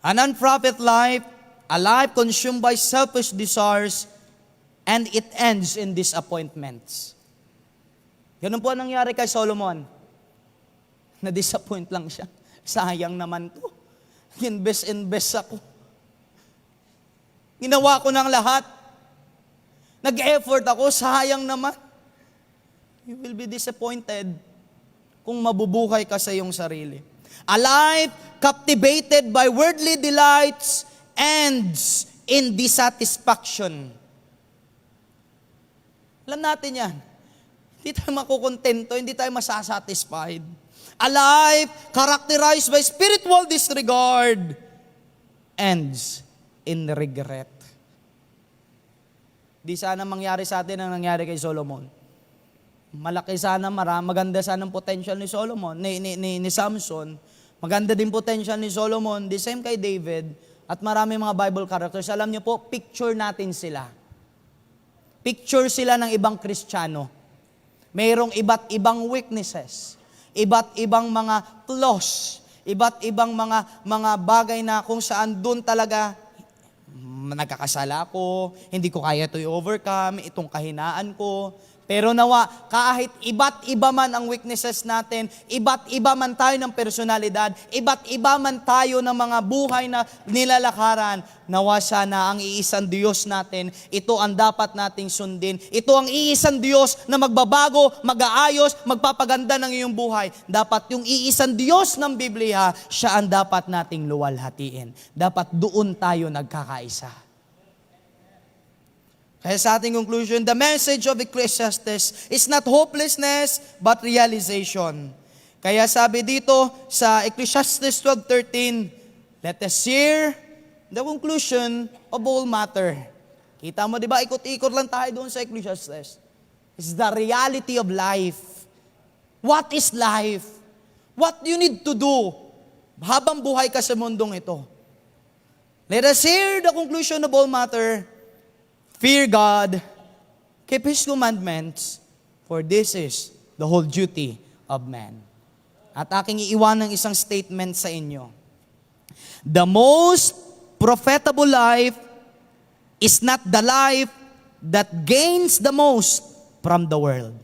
An unprofitable life, a life consumed by selfish desires, and it ends in disappointments. Ganun po ang nangyari kay Solomon. Na-disappoint lang siya. Sayang naman to. Invest ako. Ginawa ko ng lahat. Nag-effort ako, sayang naman. You will be disappointed kung mabubuhay ka sa iyong sarili. A life captivated by worldly delights ends in dissatisfaction. Alam natin yan. Hindi tayo makukontento, hindi tayo masasatisfied. A life characterized by spiritual disregard ends in regret. Di sana mangyari sa atin ang nangyari kay Solomon. Malaki sana, maganda sana ang potential ni Solomon, ni Samson. Maganda din potential ni Solomon, the same kay David. at marami mga Bible characters, alam niyo po, picture natin sila. Picture sila ng ibang Kristiyano. Mayroong iba't ibang weaknesses, iba't ibang mga flaws, iba't ibang mga bagay na kung saan doon talaga nagkakasala ko, hindi ko kaya ito i-overcome, itong kahinaan ko. Pero nawa, kahit iba't iba man ang weaknesses natin, iba't iba man tayo ng personalidad, iba't iba man tayo ng mga buhay na nilalakaran, nawa sana ang iisang Diyos natin, ito ang dapat nating sundin. Ito ang iisang Diyos na magbabago, mag-aayos, magpapaganda ng iyong buhay. Dapat yung iisang Diyos ng Biblia, siya ang dapat nating luwalhatiin. Dapat doon tayo nagkakaisa. Kaya sa ating conclusion, the message of Ecclesiastes is not hopelessness, but realization. Kaya sabi dito sa Ecclesiastes 12:13, let us hear the conclusion of all matter. Kita mo, di ba? Ikot-ikot lang tayo doon sa Ecclesiastes. It's the reality of life. What is life? What you need to do habang buhay ka sa mundong ito? Let us hear the conclusion of all matter. Fear God, keep His commandments, for this is the whole duty of man. At aking iiwan ng isang statement sa inyo. The most profitable life is not the life that gains the most from the world.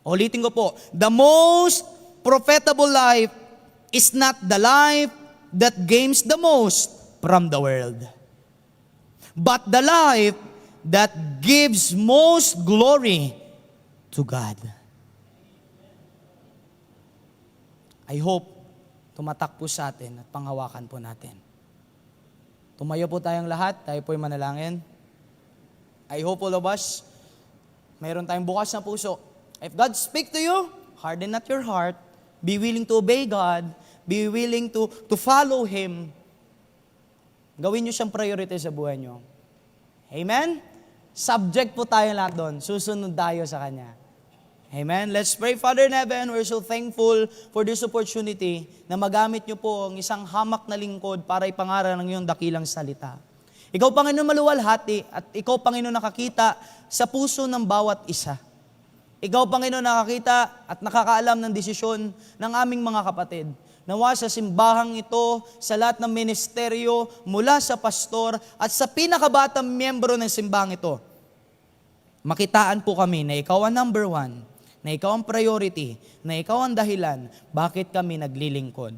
Ulitin ko po, the most profitable life is not the life that gains the most from the world, but the life that gives most glory to God. I hope tumatak po sa atin at panghawakan po natin. Tumayo po tayong lahat, tayo po'y manalangin. I hope all of us, mayroon tayong bukas na puso. If God speak to you, harden not your heart. Be willing to obey God. Be willing to follow Him. Gawin nyo siyang priority sa buhay nyo. Amen? Subject po tayo lahat doon. Susunod tayo sa Kanya. Amen? Let's pray. Father in heaven, we're so thankful for this opportunity na magamit nyo po ang isang hamak na lingkod para ipangaral ng iyong dakilang salita. Ikaw, Panginoon, maluwalhati at ikaw, Panginoon, nakakita sa puso ng bawat isa. Ikaw, Panginoon, nakakita at nakakaalam ng desisyon ng aming mga kapatid. Nawa sa simbahang ito, sa lahat ng ministeryo, mula sa pastor at sa pinakabatang miyembro ng simbahang ito, makitaan po kami na ikaw ang number one, na ikaw ang priority, na ikaw ang dahilan, bakit kami naglilingkod,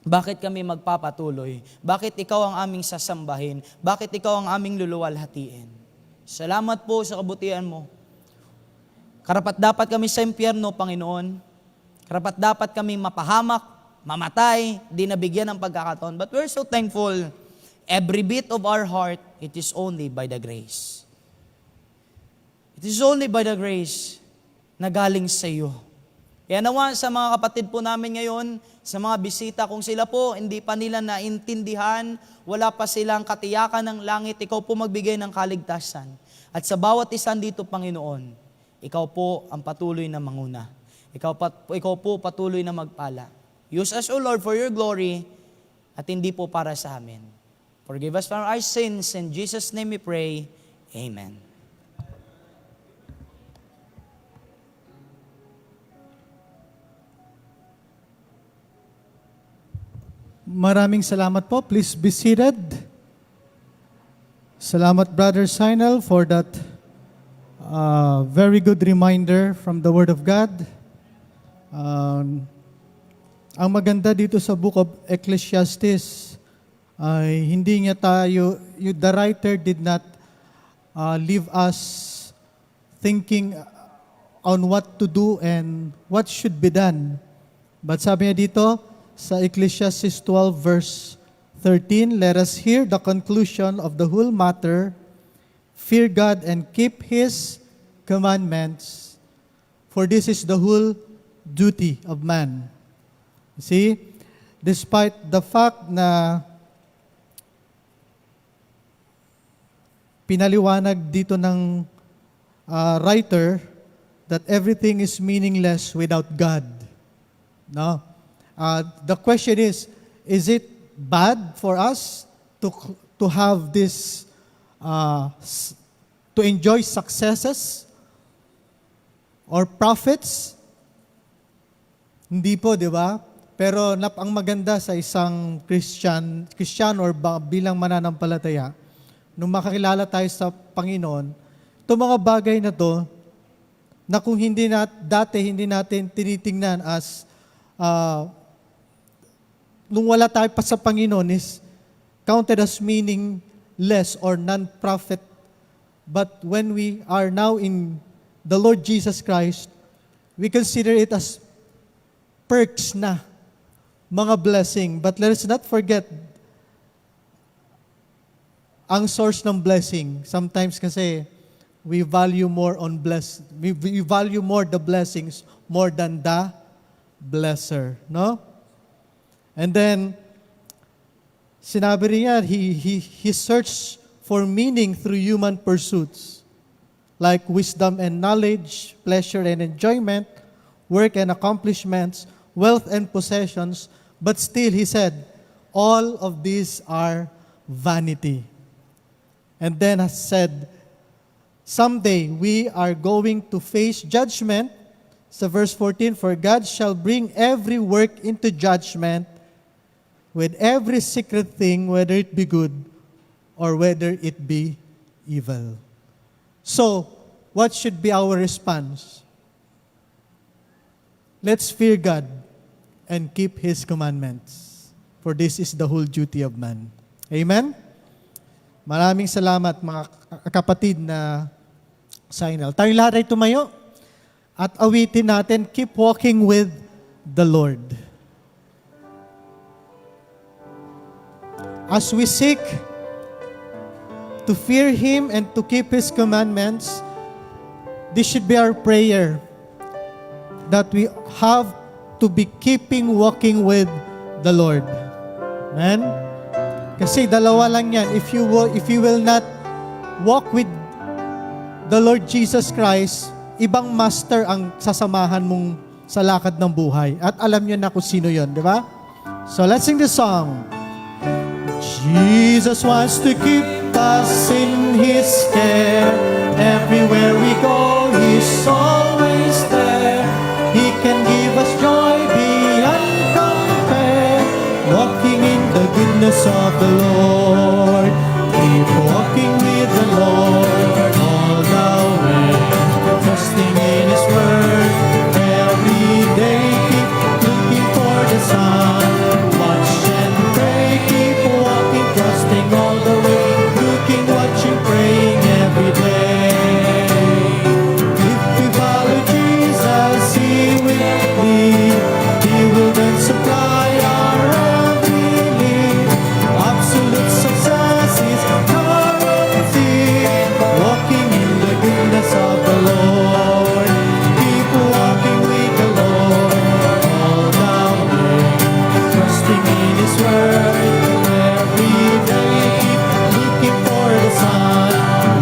bakit kami magpapatuloy, bakit ikaw ang aming sasambahin, bakit ikaw ang aming luluwalhatiin. Salamat po sa kabutihan mo. Karapat-dapat kami sa impyerno, Panginoon. Karapat-dapat kami mapahamak, mamatay, di nabigyan ng pagkakataon. But we're so thankful. Every bit of our heart, it is only by the grace. It is only by the grace na galing sa iyo. Kaya nawa sa mga kapatid po namin ngayon, sa mga bisita, kung sila po hindi pa nila naintindihan, wala pa silang katiyakan ng langit, ikaw po magbigay ng kaligtasan. At sa bawat isan dito, Panginoon, ikaw po ang patuloy na manguna. Ikaw po patuloy na magpala. Use us, O Lord, for your glory at hindi po para sa amin. Forgive us for our sins. In Jesus' name we pray. Amen. Maraming salamat po. Please be seated. Salamat, Brother Sinel, for that very good reminder from the Word of God. Ang maganda dito sa book of Ecclesiastes ay hindi niya tayo, the writer did not leave us thinking on what to do and what should be done. But sabi niya dito sa Ecclesiastes 12 verse 13, let us hear the conclusion of the whole matter. Fear God and keep His commandments, for this is the whole duty of man. See, despite the fact na pinaliwanag dito ng writer that everything is meaningless without God. No? The question is it bad for us to have this, to enjoy successes or profits? Hindi po, di ba? Pero ang maganda sa isang Christian or bilang mananampalataya, nung makakilala tayo sa Panginoon, itong mga bagay na to, na kung dati hindi natin tinitingnan as, nung wala tayo pa sa Panginoon is counted as meaningless or non-profit. But when we are now in the Lord Jesus Christ, we consider it as perks na, mga blessing. But let us not forget ang source ng blessing. Sometimes kasi we value more we value more the blessings more than the blesser, no? And then sinabi niya, he searched for meaning through human pursuits like wisdom and knowledge, pleasure and enjoyment, work and accomplishments, wealth and possessions, but still he said, all of these are vanity. And then has said, someday we are going to face judgment. Sa verse 14, for God shall bring every work into judgment with every secret thing, whether it be good or whether it be evil. So, what should be our response? Let's fear God and keep His commandments, for this is the whole duty of man. Amen? Maraming salamat mga kapatid na signal. Tayo lahat ay tumayo at awitin natin, keep walking with the Lord. As we seek to fear Him and to keep His commandments, this should be our prayer, that we have to be walking with the Lord. Amen? Kasi dalawa lang yan. If you will not walk with the Lord Jesus Christ, ibang master ang sasamahan mong sa lakad ng buhay. At alam niyo na kung sino yon, di ba? So let's sing this song. Jesus wants to keep us in His care. Everywhere we go, He's always there. He can give us joy beyond compare. Walking in the goodness of the Lord. Keep walking with the Lord all the way. Trusting in His word. Every day keep looking for the sun. Watch and pray. Keep walking, trusting all the way. Looking, watching, praying every day. If we follow Jesus, He will lead. He will then supply our every need. Absolute success is guaranteed. Walking in the goodness of the Lord. Keep walking with the Lord all the way. Trusting in His word. Every day keep looking for the sun.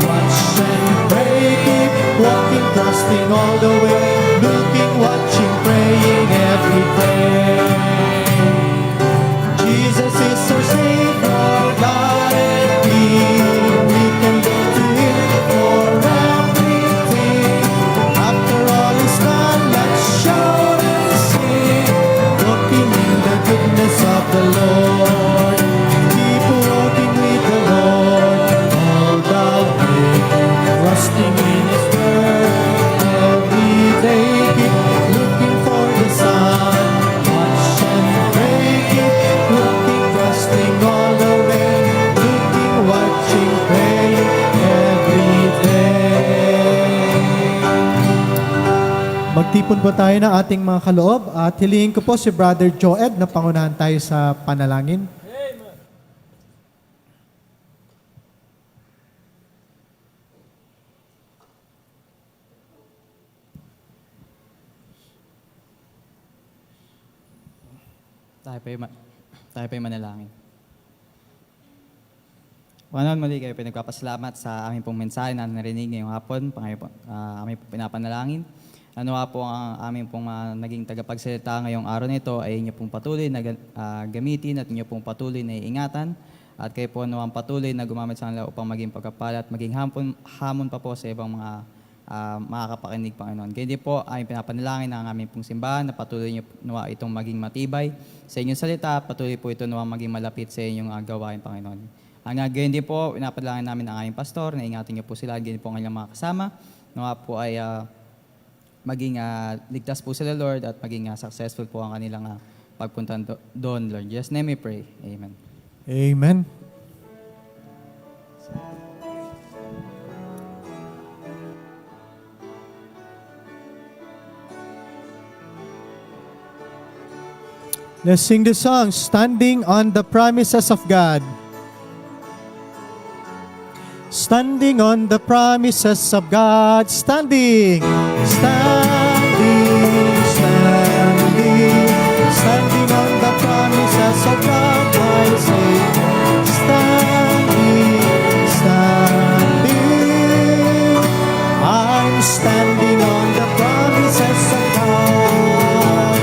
Watch and pray. Keep walking, trusting all the way. Looking, watching, praying every day. Jesus is our Savior, God and King. We can look to Him for everything. After all is done, let's shout and sing. Walking in the goodness of the Lord. Keep walking with the Lord all the way. Trusting in His word. Every day keep looking for the sun. Watch and pray. Keep looking, trusting all the way. Looking, watching, praying every day. Magtipon po tayo ng ating mga kaloob at hilingin ko po si Brother Joed na pangunahan tayo sa panalangin. Tayo po'y manalangin. Panginoon, muli kayo pinagpapasalamat sa aming pong mensahe na narinig ngayong hapon. Aming pong pinapanalangin Ano nga po ang aming pong naging tagapagsalita ngayong araw na ito ay inyo pong patuloy na gamitin at inyo pong patuloy na iingatan. At kayo po ang patuloy na gumamit sa kanila upang maging pagkapala at maging hamon pa po sa ibang mga makakapakinig, Panginoon. Kaya din po ay pinapanalangin ng aming pong simbahan na patuloy niyo nawa itong maging matibay sa inyong salita, patuloy po ito nawa maging malapit sa inyong gawain, Panginoon. Ang gayon din po, pinapanalangin namin ang aming pastor na ingatan niyo po sila, gayon po ang kanilang mga kasama, nawa po ay maging ligtas po sila, Lord, at maging successful po ang kanilang pagpunta doon, Lord. Just name we pray. Amen. Amen. Let's sing the song, Standing on the Promises of God. Standing on the promises of God. Standing, standing, standing, standing on the promises of God, my Savior. Standing, standing, I'm standing on the promises of God.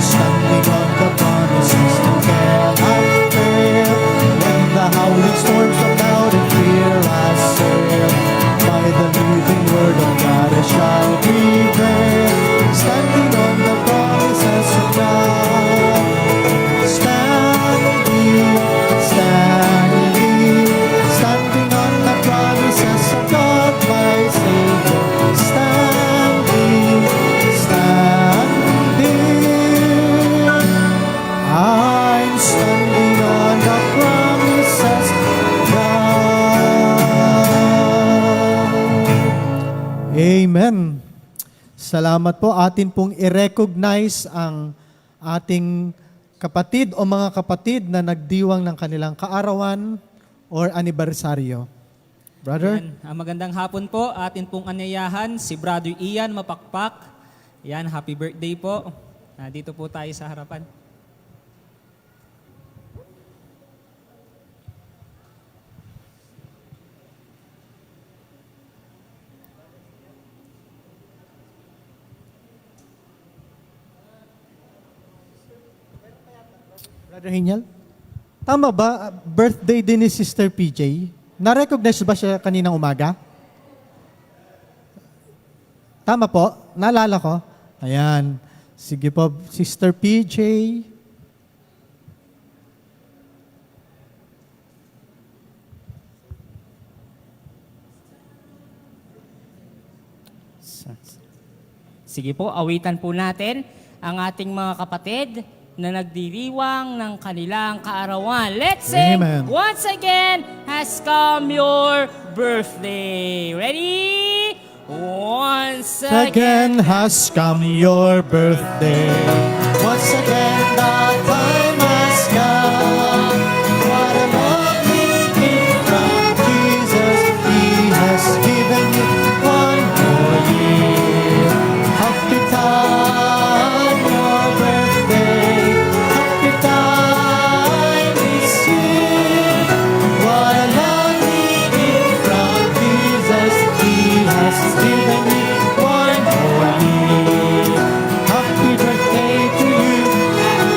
Standing on the promises that cannot fail. When the howling storms of doubt and fear assail, by the living word of God I shall prevail. Standing on the promises of God. Standing, standing, standing on the promises of God, my Savior. Standing, standing, I'm standing on the promises of God. Amen. Salamat po. Atin pong i-recognize ang ating kapatid o mga kapatid na nagdiwang ng kanilang kaarawan or anibersaryo. Brother? Yan. Magandang hapon po. Atin pong anyayahan si Brother Ian Mapakpak. Yan, happy birthday po. Dito po tayo sa harapan. Brother Hinyal? Tama ba, birthday din ni Sister PJ? Na-recognize ba siya kaninang umaga? Tama po? Naalala ko? Ayan. Sige po, Sister PJ. Sige po, awitan po natin ang ating mga kapatid na nagdiriwang ng kanilang kaarawan. Let's sing Amen. once again, has come your birthday. Ready? Once Again has come your birthday. Once again the time has come. What a lovely gift from Jesus. He has given you one more year. Happy time, your birthday. Happy time this year. What a lovely gift from Jesus. He has given you one more year. Happy birthday to you.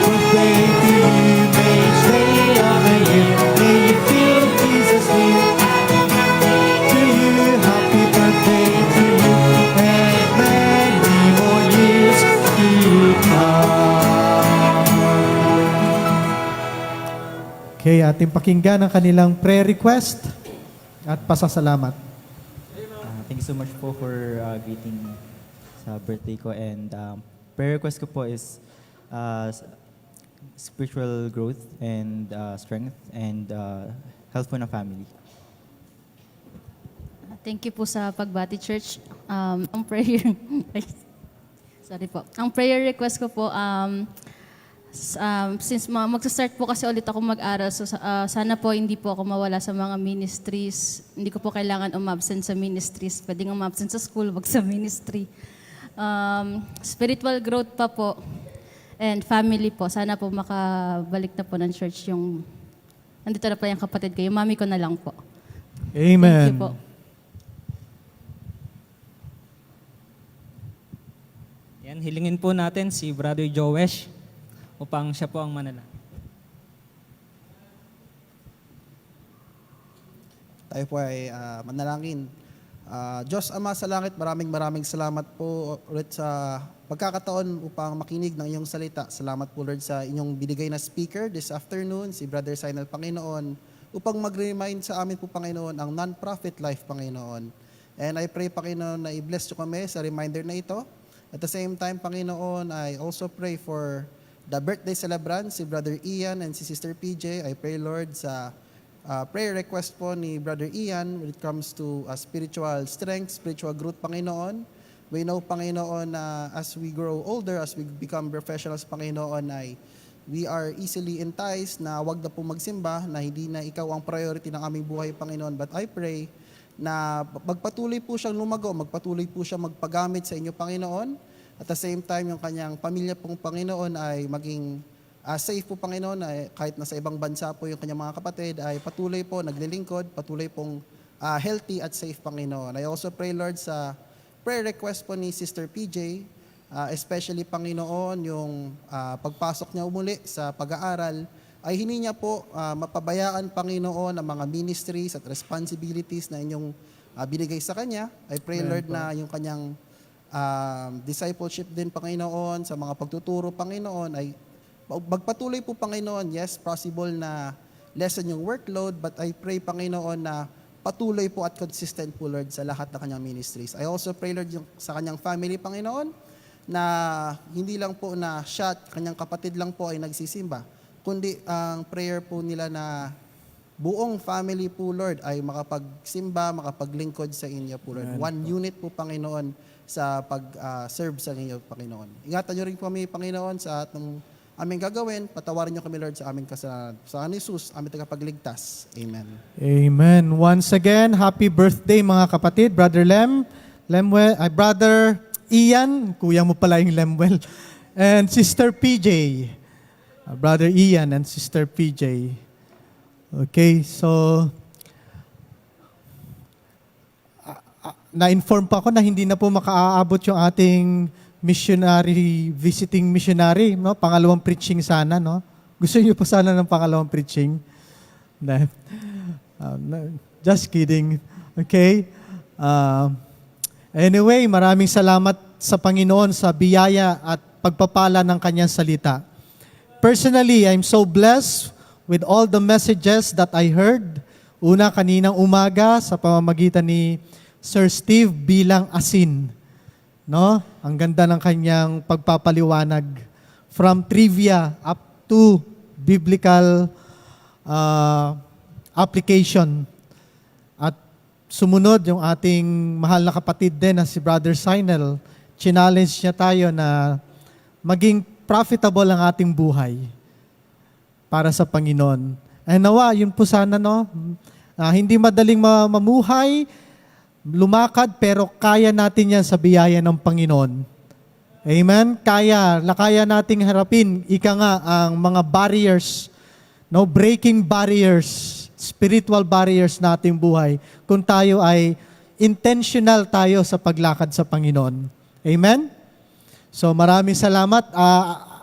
Birthday to you. May each day of the year. May you feel Jesus near. To you, happy birthday to you. And many more years to come. Okay, ating pakinggan ang kanilang prayer request at pasasalamat. Thank you so much po for greeting sa birthday ko. And prayer request ko po is spiritual growth and strength and health po ng family. Thank you po sa Pagbati Church. Ang prayer... Sorry po. Ang prayer request ko po, since magsa-start po kasi ulit ako mag-aral, so sana po hindi po ako mawala sa mga ministries. Hindi ko po kailangan umabsent sa ministries. Pwedeng umabsent sa school, wag sa ministry. Spiritual growth pa po. And family po. Sana po makabalik na po ng church yung... Nandito na po yung kapatid ko. Yung mami ko na lang po. Amen. Thank you po. Yan, hilingin po natin si Brother Joesh upang siya po ang manalangin. Tayo po ay manalangin. Diyos Ama sa langit, maraming salamat po ulit sa pagkakataon upang makinig ng iyong salita. Salamat po Lord sa inyong binigay na speaker this afternoon, si Brother Sinel, Panginoon, upang mag-remind sa amin po, Panginoon, ang non-profit life, Panginoon. And I pray, Panginoon, na i-bless nyo kami sa reminder na ito. At the same time, Panginoon, I also pray for the birthday celebrant, si Brother Ian and si Sister PJ. I pray, Lord, sa prayer request po ni Brother Ian when it comes to spiritual strength, spiritual growth, Panginoon. We know, Panginoon, na as we grow older, as we become professionals, Panginoon, ay we are easily enticed na wag na po magsimba, na hindi na ikaw ang priority ng aming buhay, Panginoon. But I pray na magpatuloy po siyang lumago, magpatuloy po siyang magpagamit sa inyo, Panginoon. At the same time, yung kanyang pamilya pong, Panginoon, ay maging safe po, Panginoon, ay kahit nasa ibang bansa po yung kanyang mga kapatid, ay patuloy po naglilingkod, patuloy pong healthy at safe, Panginoon. I also pray, Lord, sa prayer request po ni Sister PJ, especially, Panginoon, yung pagpasok niya umuli sa pag-aaral, ay hindi niya po mapabayaan, Panginoon, ang mga ministries at responsibilities na inyong binigay sa kanya. I pray, Lord, na yung kanyang discipleship din, Panginoon, sa mga pagtuturo, Panginoon, ay magpatuloy po, Panginoon. Yes, possible na lessen yung workload, but I pray, Panginoon, na patuloy po at consistent po, Lord, sa lahat ng kanyang ministries. I also pray, Lord, sa kanyang family, Panginoon, na hindi lang po na siya at kanyang kapatid lang po ay nagsisimba, kundi ang prayer po nila na buong family po, Lord, ay makapagsimba, makapaglingkod sa inyo po, Lord. One unit po, Panginoon, sa pag-serve sa inyo, Panginoon. Ingatan niyo rin po kami, Panginoon, sa atong aming gagawin. Patawarin niyo kami, Lord, sa aming kasalanan. Sa Jesus, aming tagapagligtas. Amen. Amen. Once again, happy birthday mga kapatid. Brother Brother Ian, kuya mo pala yung Lemuel, and Sister PJ. Brother Ian and Sister PJ. Okay, so na-inform pa ako na hindi na po makaaabot yung ating visiting missionary, no? Pangalawang preaching sana, no? Gusto niyo po sana ng pangalawang preaching? Just kidding. Okay? Anyway, maraming salamat sa Panginoon sa biyaya at pagpapala ng kanyang salita. Personally, I'm so blessed with all the messages that I heard. Una, kaninang umaga sa pamamagitan ni Sir Steve bilang asin. No? Ang ganda ng kanyang pagpapaliwanag from trivia up to biblical application. At sumunod yung ating mahal na kapatid din na si Brother Sinel. Challenge niya tayo na maging profitable ang ating buhay para sa Panginoon. And nawa, yun po sana, no? Hindi madaling mamuhay, lumakad, pero kaya natin yan sa biyaya ng Panginoon. Amen? Kaya nating harapin, ika nga, ang mga barriers, no? Breaking barriers, spiritual barriers na ating buhay, kung tayo ay intentional tayo sa paglakad sa Panginoon. Amen? So maraming salamat.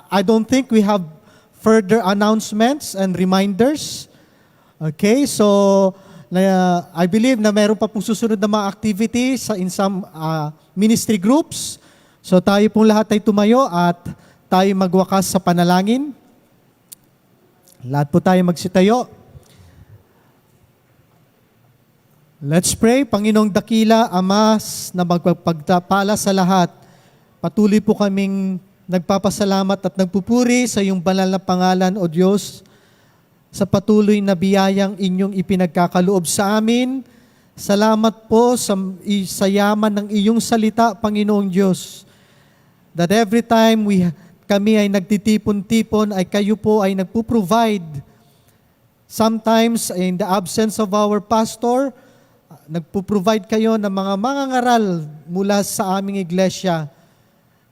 I don't think we have further announcements and reminders. Okay, so I believe na meron pa pong susunod na mga activities in some ministry groups. So tayo pong lahat ay tumayo at tayo magwakas sa panalangin. Lahat po tayo magsitayo. Let's pray. Panginoong dakila, Ama, na magpagpagpala sa lahat. Patuloy po kaming nagpapasalamat at nagpupuri sa iyong banal na pangalan, O Diyos, sa patuloy na biyayang inyong ipinagkakaloob sa amin. Salamat po sa yaman ng iyong salita, Panginoong Diyos, that every time kami ay nagtitipon-tipon, ay kayo po ay nagpo-provide. Sometimes, in the absence of our pastor, nagpo-provide kayo ng mga mangangaral mula sa aming iglesia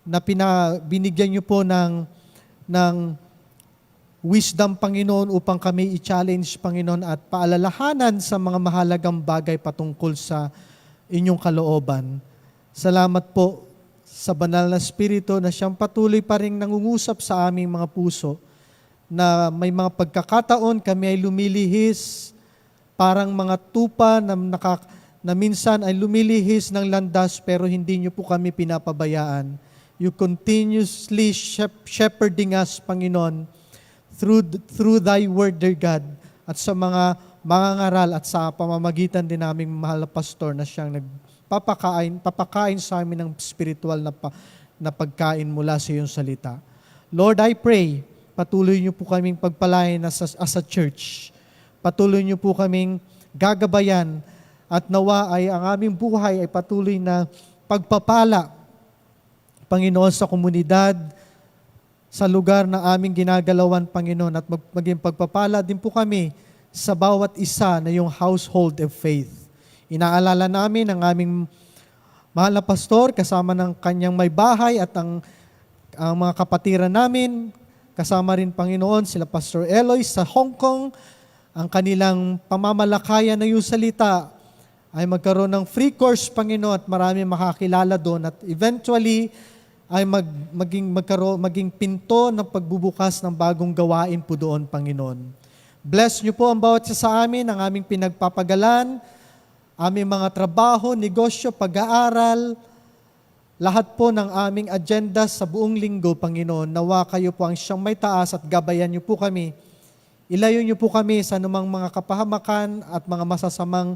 na binigyan niyo po ng wisdom, Panginoon, upang kami i-challenge, Panginoon, at paalalahanan sa mga mahalagang bagay patungkol sa inyong kalooban. Salamat po sa banal na Espiritu na siyang patuloy pa rin nangungusap sa aming mga puso na may mga pagkakataon kami ay lumilihis parang mga tupa na minsan ay lumilihis ng landas pero hindi niyo po kami pinapabayaan. You continuously shepherding us, Panginoon, through Thy Word, dear God, at sa mga mangangaral at sa pamamagitan din naming mahal na pastor na siyang papakain sa amin ng spiritual na pagkain mula sa iyong salita. Lord, I pray, patuloy niyo po kaming pagpalain as a church. Patuloy niyo po kaming gagabayan at nawa ay ang aming buhay ay patuloy na pagpapala, Panginoon, sa komunidad, sa lugar na aming ginagalawan, Panginoon, at maging pagpapala din po kami sa bawat isa na yung household of faith. Inaalala namin ang aming mahal na pastor kasama ng kanyang may bahay at ang mga kapatiran namin, kasama rin, Panginoon, sila Pastor Eloy sa Hong Kong, ang kanilang pamamalakayan na yung salita ay magkaroon ng free course, Panginoon, at marami makakilala doon at eventually ay maging pinto ng pagbubukas ng bagong gawain po doon, Panginoon. Bless niyo po ang bawat isa sa amin, ang aming pinagpapagalan, aming mga trabaho, negosyo, pag-aaral, lahat po ng aming agenda sa buong linggo, Panginoon. Nawa kayo po ang siyang may taas at gabayan niyo po kami. Ilayo niyo po kami sa anumang mga kapahamakan at mga masasamang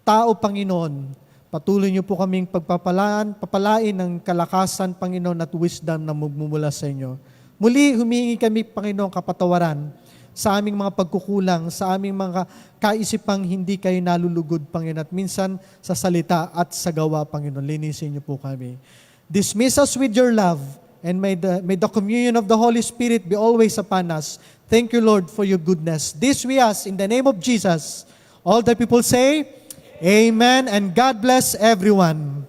tao, Panginoon. Patuloy niyo po kaming papalain ng kalakasan, Panginoon, at wisdom na magmumula sa inyo. Muli, humingi kami, Panginoon, kapatawaran sa aming mga pagkukulang, sa aming mga kaisipang hindi kayo nalulugod, Panginoon, at minsan sa salita at sa gawa, Panginoon. Linisin niyo po kami. Dismiss us with your love, and may the communion of the Holy Spirit be always upon us. Thank you, Lord, for your goodness. This we ask in the name of Jesus. All the people say, Amen, and God bless everyone.